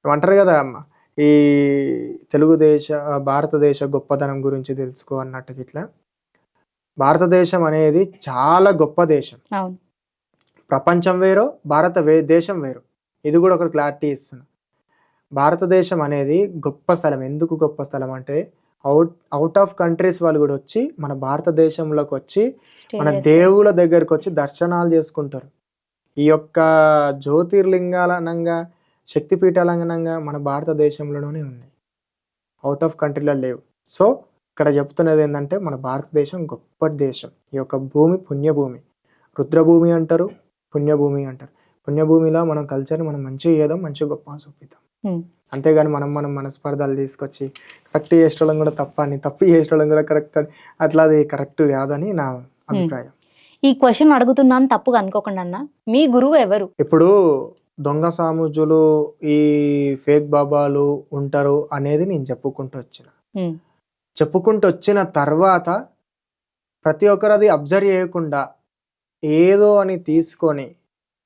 అంటారు కదా అమ్మ, ఈ భారతదేశ గొప్పతనం గురించి తెలుసుకో అన్నట్టుగా. ఇట్లా భారతదేశం అనేది చాలా గొప్ప దేశం. ప్రపంచం వేరో దేశం వేరు. ఇది కూడా ఒక క్లారిటీ ఇస్తున్నా. భారతదేశం అనేది గొప్ప స్థలం. ఎందుకు గొప్ప స్థలం అంటే అవుట్ ఆఫ్ కంట్రీస్ వాళ్ళు కూడా వచ్చి మన భారతదేశంలోకి వచ్చి మన దేవుళ్ళ దగ్గరకు వచ్చి దర్శనాలు చేసుకుంటారు. ఈ యొక్క జ్యోతిర్లింగాలనంగా శక్తి పీఠాలంగా మన భారతదేశంలోనే ఉన్నాయి, అవుట్ ఆఫ్ కంట్రీలో లేవు. సో ఇక్కడ చెప్తున్నది ఏంటంటే మన భారతదేశం గొప్ప దేశం. ఈ యొక్క భూమి పుణ్యభూమి, రుద్రభూమి అంటారు, పుణ్యభూమి అంటారు. పుణ్యభూమిలో మనం కల్చర్ని మనం మంచిగా చేద్దాం, మంచిగా గొప్ప చూపిద్దాం. అంతేగాని మనం మనస్పర్ధలు తీసుకొచ్చి కరెక్ట్ చేసేటోళ్ళం కూడా తప్ప అని, తప్పు చేసేటోళ్ళం కూడా కరెక్ట్ అని, అట్లా అది కరెక్ట్ కాదని నా అభిప్రాయం. ఈ క్వశ్చన్ అడుగుతున్నాను తప్పుగా అనుకోకుండా అన్న, మీ గురువు ఎవరు? ఇప్పుడు దొంగ సాముజులు, ఈ ఫేక్ బాబాలు ఉంటారు అనేది నేను చెప్పుకుంటూ వచ్చిన తర్వాత ప్రతి ఒక్కరు అది అబ్జర్వ్ చేయకుండా ఏదో అని తీసుకొని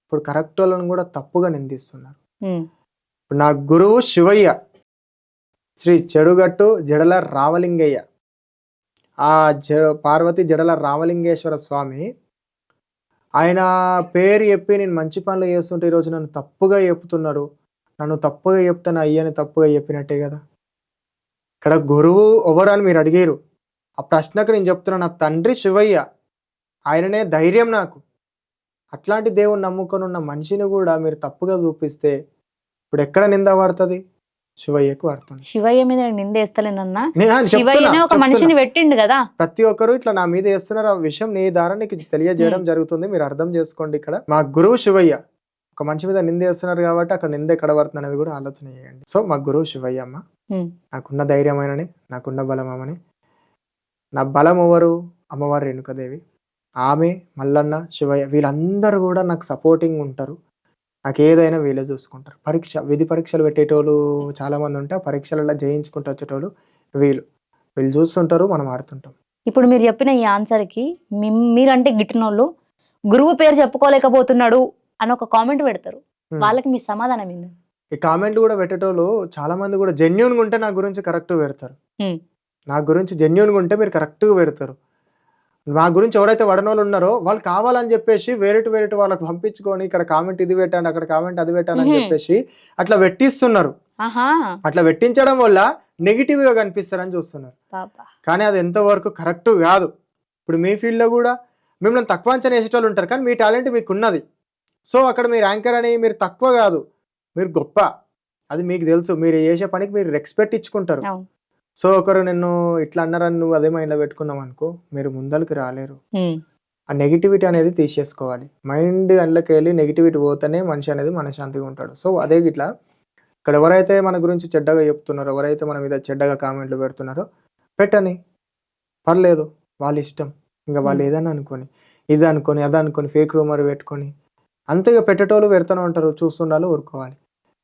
ఇప్పుడు కరెక్ట్ వాళ్ళని కూడా తప్పుగా నిందిస్తున్నారు. ఇప్పుడు నా గురువు శివయ్య, శ్రీ చెడుగట్టు జడల రామలింగయ్య, ఆ పార్వతి జడల రామలింగేశ్వర స్వామి, ఆయన పేరు చెప్పి నేను మంచి పనులు చేస్తుంటే ఈరోజు నన్ను తప్పుగా చెప్తున్నారు. నన్ను తప్పుగా చెప్తాను అయ్యని తప్పుగా చెప్పినట్టే కదా. ఇక్కడ గురువు ఎవరు అని మీరు అడిగారు, ఆ ప్రశ్నకు నేను చెప్తున్నా, నా తండ్రి శివయ్య, ఆయననే ధైర్యం నాకు. అట్లాంటి దేవుని నమ్ముకొని ఉన్న మనిషిని కూడా మీరు తప్పుగా చూపిస్తే ఇప్పుడు ఎక్కడ నింద పడుతుంది? శివయ్యకు పడుతుంది. శివయ్య మీద నిందేస్తలేనన్నా, శివయ్యనే ఒక మనిషిని పెట్టిండు కదా. ప్రతి ఒక్కరు ఇట్లా నా మీద వేస్తున్నారు. ఆ విషయం నీ ద్వారా నీకు తెలియజేయడం జరుగుతుంది, మీరు అర్థం చేసుకోండి. ఇక్కడ మా గురువు శివయ్య, ఒక మనిషి మీద నింద వేస్తున్నారు కాబట్టి అక్కడ నింద ఎక్కడ పడుతుంది అనేది కూడా ఆలోచన చేయండి. సో మా గురువు శివయ్య అమ్మ, నాకున్న ధైర్యమైనని, నాకున్న బలమని. నా బలం ఎవరు? అమ్మవారు రేణుకాదేవి, ఆమె, మల్లన్న, శివయ్య, వీళ్ళందరూ కూడా నాకు సపోర్టింగ్ ఉంటారు. నాకు ఏదైనా వీళ్ళే చూసుకుంటారు. విధి పరీక్షలు పెట్టేటోళ్ళు చాలామంది ఉంటే ఆ పరీక్షలలో జయించుకుంటూ వచ్చేటోళ్ళు వీళ్ళు చూస్తుంటారు, మనం ఆడుతుంటాం. ఇప్పుడు మీరు చెప్పిన ఈ ఆన్సర్కి మీరంటే గిట్టినోళ్ళు గురువు పేరు చెప్పుకోలేకపోతున్నాడు అని ఒక కామెంట్ పెడతారు, వాళ్ళకి మీ సమాధానం ఏంది? ఈ కామెంట్లు కూడా పెట్టేటోళ్ళు చాలా మంది కూడా జెన్యున్గా ఉంటే నా గురించి కరెక్ట్ పెడతారు. నా గురించి జెన్యున్గా ఉంటే మీరు కరెక్ట్గా పెడతారు. నా గురించి ఎవరైతే వడనోళ్ళు ఉన్నారో వాళ్ళు కావాలని చెప్పేసి వేరే వాళ్ళకి పంపించుకొని ఇక్కడ కామెంట్ ఇది పెట్టండి, అక్కడ కామెంట్ అది పెట్టండి అని చెప్పేసి అట్లా పెట్టిస్తున్నారు. అట్లా పెట్టించడం వల్ల నెగిటివ్ గా కనిపిస్తారని చూస్తున్నారు. కానీ అది ఎంతవరకు కరెక్ట్ కాదు. ఇప్పుడు మీ ఫీల్డ్ లో కూడా మిమ్మల్ని తక్కువ అంచనా వేసేటోళ్ళు ఉంటారు, కానీ మీ టాలెంట్ మీకు ఉన్నది. సో అక్కడ మీరు యాంకర్ అని మీరు తక్కువ కాదు, మీరు గొప్ప. అది మీకు తెలుసు. మీరు చేసే పనికి మీరు రెస్పెక్ట్ ఇచ్చుకుంటారు. సో ఒకరు నిన్ను ఇట్లా అన్నారని నువ్వు అదే మైండ్లో పెట్టుకున్నావు అనుకో, మీరు ముందరికి రాలేరు. ఆ నెగిటివిటీ అనేది తీసేసుకోవాలి. మైండ్ అందులోకి వెళ్ళి నెగిటివిటీ పోతేనే మనిషి అనేది మనశ్శాంతిగా ఉంటాడు. సో అదే ఇట్లా ఇక్కడ ఎవరైతే మన గురించి చెడ్డగా చెప్తున్నారో, ఎవరైతే మన మీద చెడ్డగా కామెంట్లు పెడుతున్నారో పెట్టని, పర్లేదు, వాళ్ళ ఇష్టం. ఇంకా వాళ్ళు ఏదన్నా అనుకొని, ఇది అనుకొని, అది అనుకొని, ఫేక్ రూమర్ పెట్టుకొని అంతేగా పెట్టేటోళ్ళు పెడుతూనే ఉంటారు. చూస్తుండాలి, ఊరుకోవాలి.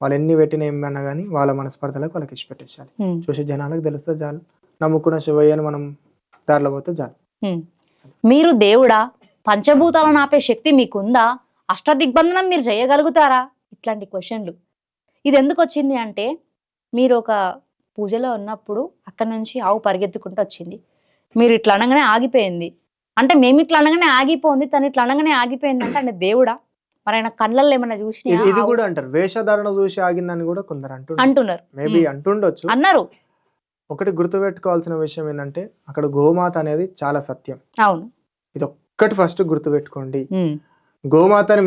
వాళ్ళు ఎన్ని పెట్టిన ఏమన్నా కానీ వాళ్ళ మనస్పర్ధలకు వాళ్ళకి ఇచ్చి పెట్టేసాలి. చూసే జనాలకు తెలిస్తే చాలు. నమ్ముకున్న శివయ్యని మనం దారిలో పోతే చాలు. మీరు దేవుడా? పంచభూతాలను ఆపే శక్తి మీకుందా? అష్టదిగ్బంధనం మీరు చేయగలుగుతారా? ఇట్లాంటి క్వశ్చన్లు. ఇది ఎందుకు వచ్చింది అంటే, మీరు ఒక పూజలో ఉన్నప్పుడు అక్కడ నుంచి ఆవు పరిగెత్తుకుంటూ వచ్చింది, మీరు ఇట్లా అనగానే ఆగిపోయింది అంటే, మేము ఇట్లా అనగానే ఆగిపోయింది, తను ఇట్లా అనగానే ఆగిపోయింది అంటే ఆయన దేవుడా? మరి ఆయన కళ్ళల్లో ఏమన్నా చూసి ఇది కూడా అంటారు, వేషధారణ చూసి ఆగిందని కూడా కొందరు అంటున్నారు. మేబీ అంటుండొచ్చు, అన్నారు. ఒకటి గుర్తుపెట్టుకోవాల్సిన విషయం ఏంటంటే, అక్కడ గోమాత అనేది చాలా సత్యం. అవును, ఇది ఒక్కటి ఫస్ట్ గుర్తుపెట్టుకోండి. గోమాతని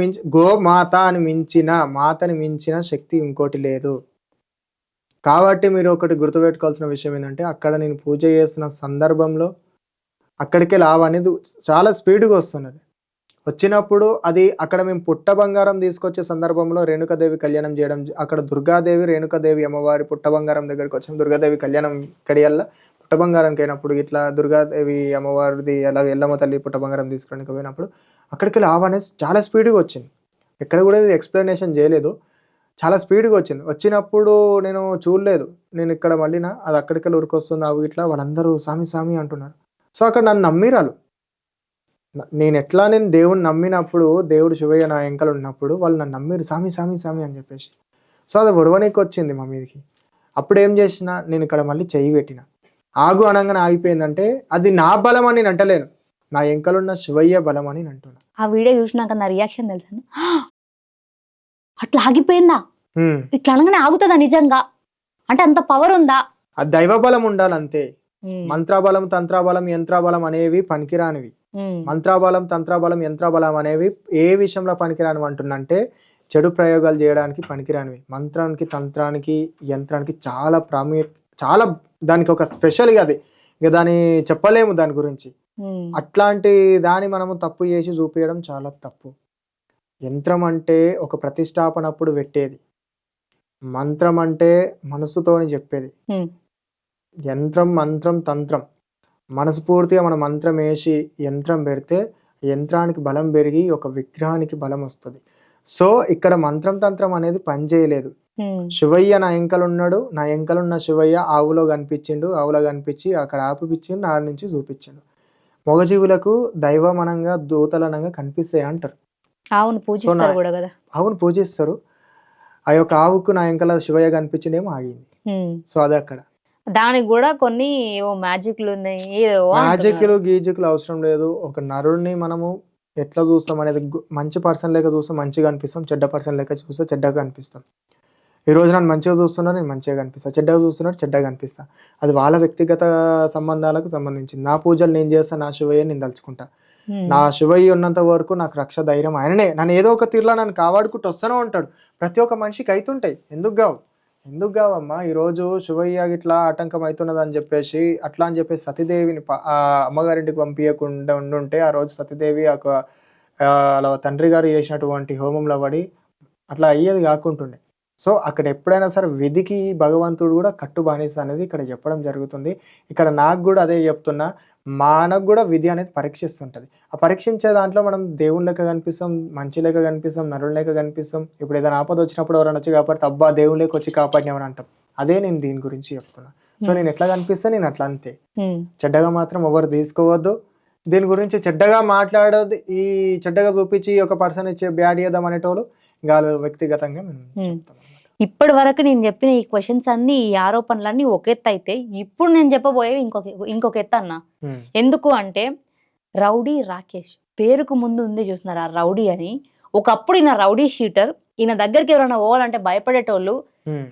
మించిన శక్తి ఇంకోటి లేదు. కాబట్టి మీరు ఒకటి గుర్తుపెట్టుకోవాల్సిన విషయం ఏంటంటే, అక్కడ నేను పూజ చేసిన సందర్భంలో అక్కడికి లావు అనేది చాలా స్పీడ్గా వస్తున్నది. వచ్చినప్పుడు అది అక్కడ మేము పుట్ట బంగారం తీసుకొచ్చే సందర్భంలో రేణుకాదేవి కళ్యాణం చేయడం, అక్కడ దుర్గాదేవి రేణుకాదేవి అమ్మవారి పుట్ట బంగారం దగ్గరికి వచ్చాం. దుర్గాదేవి కళ్యాణం కడియల్లా పుట్ట బంగారానికి అయినప్పుడు ఇట్లా దుర్గాదేవి అమ్మవారిది అలా ఎల్లమ్మ తల్లి పుట్ట బంగారం తీసుకోవడానికి పోయినప్పుడు అక్కడికి లావు అనేది చాలా స్పీడ్గా వచ్చింది. ఎక్కడ కూడా ఇది ఎక్స్ప్లెనేషన్ చేయలేదు, చాలా స్పీడ్గా వచ్చింది. వచ్చినప్పుడు నేను చూడలేదు, నేను ఇక్కడ మళ్ళీ అది అక్కడికి ఉరికొస్తుంది అవి ఇట్లా వాళ్ళందరూ సామి సామి అంటున్నారు. సో అక్కడ నన్ను నమ్మిరాలు. నేను దేవుని నమ్మినప్పుడు, దేవుడు శివయ్య నా వెంకలు ఉన్నప్పుడు వాళ్ళు నన్ను నమ్మిరు, సామి సామి సామి అని చెప్పేసి. సో అది ఒడవనికి వచ్చింది మా మీదకి. అప్పుడు ఏం చేసిన, నేను ఇక్కడ మళ్ళీ చెయ్యి పెట్టిన, ఆగు అనగానే ఆగిపోయిందంటే అది నా బలం అని నేను అంటలేను, నా వెంకలున్న శివయ్య బలం అని అంటున్నా. ఆ వీడియో చూసినాక నా రియాక్షన్ తెలుసా, అట్లా ఆగిపోయిందా, ఇట్లా అనగానే ఆగుతుందా నిజంగా అంటే అంత పవర్ ఉందా? ఆ దైవ బలం ఉండాలంతే. మంత్రబలం, తంత్రబలం, యంత్రబలం అనేవి పనికిరానివి. మంత్రబలం, తంత్రబలం, యంత్రబలం అనేవి ఏ విషయంలో పనికిరానివి అంటున్నంటే, చెడు ప్రయోగాలు చేయడానికి పనికిరానివి. మంత్రానికి, తంత్రానికి, యంత్రానికి చాలా దానికి ఒక స్పెషల్‌గా అది. ఇక దాన్ని చెప్పలేము దాని గురించి. అట్లాంటి దాన్ని మనము తప్పు చేసి చూపియడం చాలా తప్పు. యంత్రం అంటే ఒక ప్రతిష్టాపనప్పుడు పెట్టేది. మంత్రం అంటే మనసుతోని చెప్పేది. యంత్రం, మంత్రం, తంత్రం మనస్ఫూర్తిగా మనం మంత్రం వేసి యంత్రం పెడితే యంత్రానికి బలం పెరిగి ఒక విగ్రహానికి బలం వస్తుంది. సో ఇక్కడ మంత్రం తంత్రం అనేది పని చేయలేదు. శివయ్య నా ఎంకలున్నాడు, నా ఎంకలున్న శివయ్య ఆవులో కనిపించి అక్కడ ఆపిపించిండు, నా నుంచి చూపించాడు. మగజీవులకు దైవమనంగా దూతలనంగా కనిపిస్తాయి అంటారు. ఆవును పూజిస్తారు కూడా కదా. ఆవును పూజిస్తారు. ఆ యొక్క ఆవుకు నా ఎంకల శివయ్య కనిపించిందేమో ఆగింది. సో అదే అక్కడ దానికి కూడా కొన్ని మ్యాజిక్లు ఉన్నాయి. మ్యాజిక్లు గీజిక్లు అవసరం లేదు. ఒక నరుడిని మనము ఎట్లా చూస్తాం అనేది మంచి పర్సన్ లెక్క చూస్తే మంచిగా అనిపిస్తాం, చెడ్డ పర్సన్ లెక్క చూస్తే చెడ్డగా అనిపిస్తాం. ఈ రోజు నన్ను మంచిగా చూస్తున్నా, నేను మంచిగా కనిపిస్తా, చెడ్డగా చూస్తున్నాడు చెడ్డగా కనిపిస్తా. అది వాళ్ళ వ్యక్తిగత సంబంధాలకు సంబంధించింది. నా పూజలు నేను చేస్తా, నా శివయ్య నేను తలుచుకుంటా. నా శివయ్య ఉన్నంత వరకు నాకు రక్ష ధైర్యం ఆయననే. నన్ను ఏదో ఒక తీరులో నన్ను కాపాడుకుంటూ వస్తూనే ఉంటాడు. ప్రతి ఒక్క మనిషికి అవుతుంటాయి. ఎందుకు కావమ్మా ఈరోజు శివయ్య ఇట్లా ఆటంకం అవుతున్నది అని చెప్పేసి అట్లా అని చెప్పేసి సతీదేవిని అమ్మగారింటికి పంపించకుండా ఉండుంటే ఆ రోజు సతీదేవి అలా తండ్రి గారు చేసినటువంటి హోమంలో పడి అట్లా అయ్యేది కాకుంటుండే. సో అక్కడ ఎప్పుడైనా సరే విధికి భగవంతుడు కూడా కట్టు బానిస అనేది ఇక్కడ చెప్పడం జరుగుతుంది. ఇక్కడ నాకు కూడా అదే చెప్తున్నా, మనకు కూడా విధి అనేది పరీక్షిస్తుంటుంది. ఆ పరీక్షించే దాంట్లో మనం దేవుని లెక్క కనిపిస్తాం, మంచి లెక్క కనిపిస్తాం, నరుని లెక్క కనిపిస్తాం. ఇప్పుడు ఏదైనా ఆపద వచ్చినప్పుడు ఎవరైనా వచ్చి కాపాడితే అబ్బా దేవుని లెక్క వచ్చి కాపాడినామని అంటాం. అదే నేను దీని గురించి చెప్తున్నా. సో నేను ఎట్లా కనిపిస్తా నేను అట్లా అంతే. చెడ్డగా మాత్రం ఎవరు తీసుకోవద్దు. దీని గురించి చెడ్డగా మాట్లాడదు, ఈ చెడ్డగా చూపించి ఒక పర్సన్ ఇచ్చే బ్యాడ్ చేద్దాం అనేటోళ్ళు ఇంకా వ్యక్తిగతంగా చెప్తాం. ఇప్పటి వరకు నేను చెప్పిన ఈ క్వశ్చన్స్ అన్ని, ఈ ఆరోపణలన్నీ ఒక ఎత్తు అయితే, ఇప్పుడు నేను చెప్పబోయేవి ఇంకొక ఎత్తు అన్న. ఎందుకు అంటే రౌడీ రాకేష్ పేరుకు ముందు ఉంది చూస్తున్నారు ఆ రౌడీ అని. ఒకప్పుడు ఈయన రౌడీ షీటర్, ఈయన దగ్గరికి ఎవరైనా పోవాలంటే భయపడేటోళ్ళు.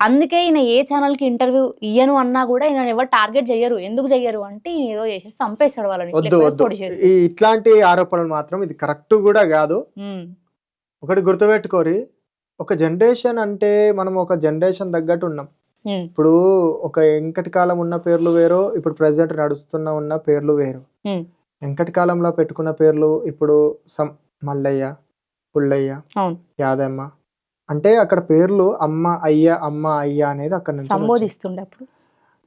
అందుకే ఈయన ఏ ఛానల్ కి ఇంటర్వ్యూ ఇయ్యను అన్నా కూడా ఈయన ఎవరు టార్గెట్ చెయ్యరు. ఎందుకు చెయ్యరు అంటే ఈయన ఏదో చేసి చంపేస్తాడు వాళ్ళని. ఇట్లాంటి ఆరోపణలు మాత్రం ఇది కరెక్ట్ కూడా కాదు. ఒకటి గుర్తుపెట్టుకోరి, ఒక జనరేషన్ అంటే మనం ఒక జనరేషన్ తగ్గట్టు ఉన్నాం. ఇప్పుడు ఒక వెంకటి కాలం ఉన్న పేర్లు వేరు, ఇప్పుడు ప్రెసెంట్ ఉన్న పేర్లు వేరు. వెంకటి కాలంలో పెట్టుకున్న పేర్లు ఇప్పుడు మల్లయ్య, పుల్లయ్య, యాదమ్మ అంటే అక్కడ పేర్లు అమ్మ అయ్య అనేది అక్కడ నుంచి సంబోధిస్తుండే. అప్పుడు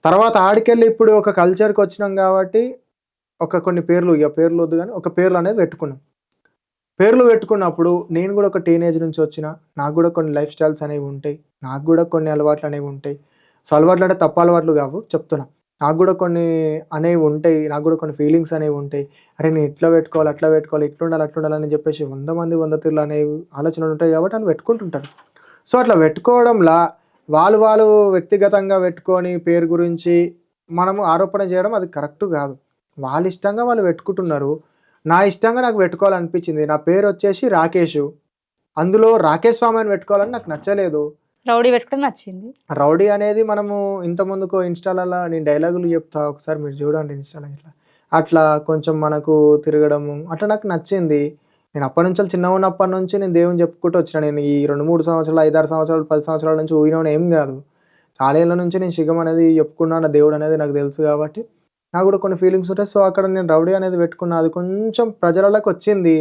తర్వాత ఆడికెళ్ళి ఇప్పుడు ఒక కల్చర్కి వచ్చినాం కాబట్టి కొన్ని పేర్లు, ఇక పేర్లు వద్దు కానీ ఒక పేర్లు అనేది పెట్టుకున్నాం. పేర్లు పెట్టుకున్నప్పుడు నేను కూడా ఒక టీనేజ్ నుంచి వచ్చిన, నాకు కూడా కొన్ని లైఫ్ స్టైల్స్ అనేవి ఉంటాయి, నాకు కూడా కొన్ని అలవాట్లు అనేవి ఉంటాయి. సో అలవాట్లు అంటే తప్పు అలవాట్లు కావు చెప్తున్నా. నాకు కూడా కొన్ని అనేవి ఉంటాయి, నాకు కూడా కొన్ని ఫీలింగ్స్ అనేవి ఉంటాయి. అరే నేను ఇట్లా పెట్టుకోవాలి, అట్లా పెట్టుకోవాలి, ఇట్లుండాలి అని చెప్పేసి 100 మంది 100 తీర్లు అనేవి ఆలోచనలు ఉంటాయి కాబట్టి అని పెట్టుకుంటుంటారు. సో అట్లా పెట్టుకోవడంలా వాళ్ళు వ్యక్తిగతంగా పెట్టుకొని పేరు గురించి మనము ఆరోపణ చేయడం అది కరెక్ట్ కాదు. వాళ్ళ ఇష్టంగా వాళ్ళు పెట్టుకుంటున్నారు. నా ఇష్టంగా నాకు పెట్టుకోవాలనిపించింది. నా పేరు వచ్చేసి రాకేష్, అందులో రాకేష్ స్వామి అని పెట్టుకోవాలని నాకు నచ్చలేదు. రౌడీ పెట్టుకోవడం నచ్చింది. రౌడీ అనేది మనము ఇంత ముందుకు ఇన్స్టాలలో నేను డైలాగులు చెప్తా, ఒకసారి మీరు చూడండి ఇన్స్టాలో అట్లా కొంచెం మనకు తిరగడము అట్లా నాకు నచ్చింది. నేను అప్పటి నుంచి చిన్నగా ఉన్నప్పటి నుంచి నేను దేవుని చెప్పుకుంటూ వచ్చిన. నేను ఈ 2-3 సంవత్సరాలు, 5-6 సంవత్సరాలు, 10 సంవత్సరాల నుంచి ఊగినవని ఏం కాదు. చాలా ఏళ్ళ నుంచి నేను శిగం అనేది చెప్పుకున్నాను. దేవుడు అనేది నాకు తెలుసు కాబట్టి నాకు కూడా కొన్ని ఫీలింగ్స్ ఉంటాయి. సో అక్కడ నేను రౌడీ అనేది పెట్టుకున్నా. అది కొంచెం ప్రజలలోకి వచ్చింది.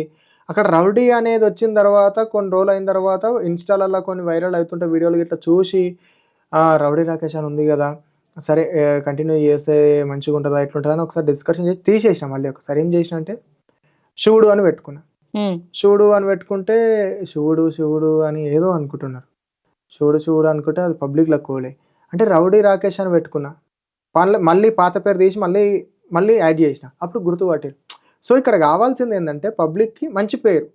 అక్కడ రౌడీ అనేది వచ్చిన తర్వాత కొన్ని రోజులు అయిన తర్వాత ఇన్స్టాలలో కొన్ని వైరల్ అవుతుంటే వీడియోలు ఇట్లా చూసి రౌడీ రాకేష్ అని ఉంది కదా, సరే కంటిన్యూ చేస్తే మంచిగా ఉంటుందా ఎట్లుంటుందా అని ఒకసారి డిస్కషన్ చేసి తీసేసిన. మళ్ళీ ఒకసారి ఏం చేసిన అంటే శివుడు అని పెట్టుకున్నా. శివుడు అని పెట్టుకుంటే శివుడు అని ఏదో అనుకుంటున్నారు. శివుడు అనుకుంటే అది పబ్లిక్లో కోలే అంటే రౌడీ రాకేష్ అని పెట్టుకున్నా. మళ్ళీ పాత పేరు తీసి మళ్ళీ యాడ్ చేసిన. అప్పుడు గుర్తుపట్టారు. సో ఇక్కడ కావాల్సింది ఏంటంటే పబ్లిక్ కి మంచి పేరు.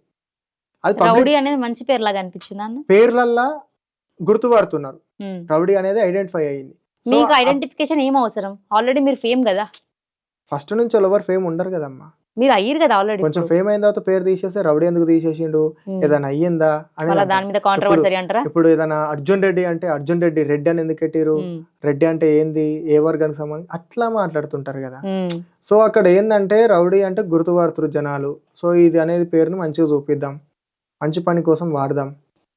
అది రౌడీ అనేది మంచి పేరు లాగా అనిపించింది అన్న. పేర్లల్లా గుర్తుపడుతున్నారు. రౌడీ అనేది ఐడెంటిఫై అయ్యింది. మీకు ఐడెంటిఫికేషన్ ఏం అవసరం? ఆల్రెడీ మీరు ఫేమ్ కదా. ఫస్ట్ నుంచి ఎవరు ఫేమ్ ఉండరు కదమ్మా. మీరు అయ్యారు కదా ఆల్రెడీ. కొంచెం ఫేమ్ అయిన తర్వాత పేరు తీసేస్తే రౌడీ ఎందుకు తీసేసిండు, ఏదైనా అయ్యిందా అని దాని మీద కాంట్రవర్సీ అంటారా. ఇప్పుడు ఏదైనా అర్జున్ రెడ్డి అంటే అర్జున్ రెడ్డి, రెడ్డి అని ఎందుకు పెట్టారు, రెడ్డి అంటే ఏంది, ఏ వర్గానికి సంబంధించి అట్లా మాట్లాడుతుంటారు కదా. సో అక్కడ ఏంటంటే రౌడీ అంటే గుర్తుపడుతురు జనాలు. సో ఇది అనేది పేరుని మంచిగా చూపిద్దాం, మంచి పని కోసం వాడదాం,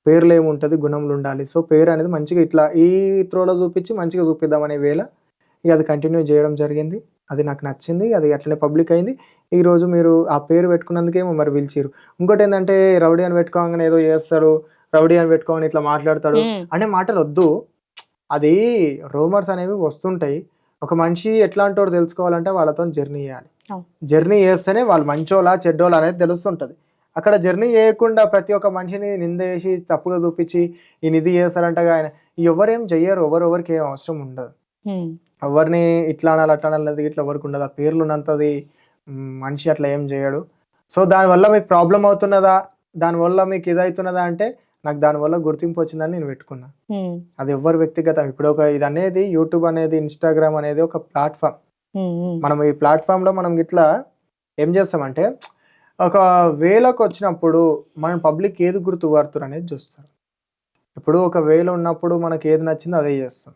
పేర్లు ఏముంటుంది, గుణంలు ఉండాలి. సో పేరు అనేది మంచిగా ఇట్లా ఈ త్రోలో చూపించి మంచిగా చూపిద్దాం అనే వేళ ఇక అది కంటిన్యూ చేయడం జరిగింది. అది నాకు నచ్చింది. అది అట్లనే పబ్లిక్ అయింది. ఈరోజు మీరు ఆ పేరు పెట్టుకున్నందుకేమో మరి పిలిచిర్రు. ఇంకోటి ఏంటంటే రౌడీ అని పెట్టుకోగానే ఏదో చేస్తాడు, రౌడీ అని పెట్టుకోగానే ఇట్లా మాట్లాడతాడు అనే మాటలు వద్దు. అది రూమర్స్ అనేవి వస్తుంటాయి. ఒక మనిషి ఎట్లాంటోడు తెలుసుకోవాలంటే వాళ్ళతో జర్నీ చేయాలి. జర్నీ చేస్తేనే వాళ్ళు మంచోళ్ళా చెడ్డోళ్ళా అనేది తెలుస్తుంటది. అక్కడ జర్నీ చేయకుండా ప్రతి ఒక్క మనిషిని నిందేసి తప్పుగా చూపించి ఈయన ఇది చేస్తారంటగా ఆయన ఎవరేం చెయ్యరు. ఎవరికి ఏం అవసరం ఉండదు. ఎవరిని ఇట్లా అనాలి అట్లా అనాలి ఇట్లా ఎవరికి ఉండదు. ఆ పేర్లు ఉన్నంతది మనిషి అట్లా ఏం చేయడు. సో దానివల్ల మీకు ప్రాబ్లం అవుతున్నదా, దానివల్ల మీకు ఇదవుతున్నదా అంటే నాకు దానివల్ల గుర్తింపు వచ్చిందని నేను పెట్టుకున్నా. అది ఎవరి వ్యక్తిగతం. ఇప్పుడు ఇది అనేది యూట్యూబ్ అనేది, ఇన్స్టాగ్రామ్ అనేది ఒక ప్లాట్ఫామ్. మనం ఈ ప్లాట్ఫామ్ లో మనం ఇట్లా ఏం చేస్తామంటే ఒక వేలోకి వచ్చినప్పుడు మన పబ్లిక్ ఏది గుర్తుపడుతురు అనేది చూస్తారు. ఇప్పుడు ఒక వేలో ఉన్నప్పుడు మనకి ఏది నచ్చిందో అదే చేస్తాం.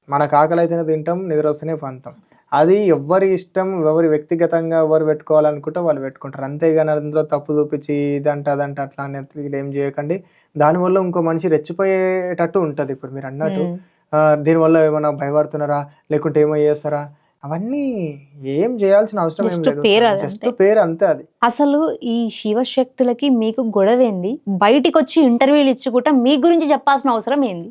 మనకు ఆకలి అయితేనే తింటాం, నిద్ర వస్తేనే పంతాం. అది ఎవరి ఇష్టం, ఎవరి వ్యక్తిగతంగా ఎవరు పెట్టుకోవాలనుకుంటే వాళ్ళు పెట్టుకుంటారు. అంతేగాని అందులో తప్పు చూపించి ఇదంట అదంట అట్లా అనేది ఏం చేయకండి. దానివల్ల ఇంకో మనిషి రెచ్చిపోయేటట్టు ఉంటుంది. ఇప్పుడు మీరు అన్నట్టు దీనివల్ల ఏమైనా భయపడుతున్నారా, లేకుంటే ఏమో చేస్తారా, అవన్నీ ఏం చేయాల్సిన అవసరం ఏం లేదు. జస్ట్ పేరు అంతే. అది అసలు ఈ శివశక్తులకి మీకు గొడవ ఏంది? బయటికి వచ్చి ఇంటర్వ్యూలు ఇచ్చుకుంటా మీ గురించి చెప్పాల్సిన అవసరం ఏంది?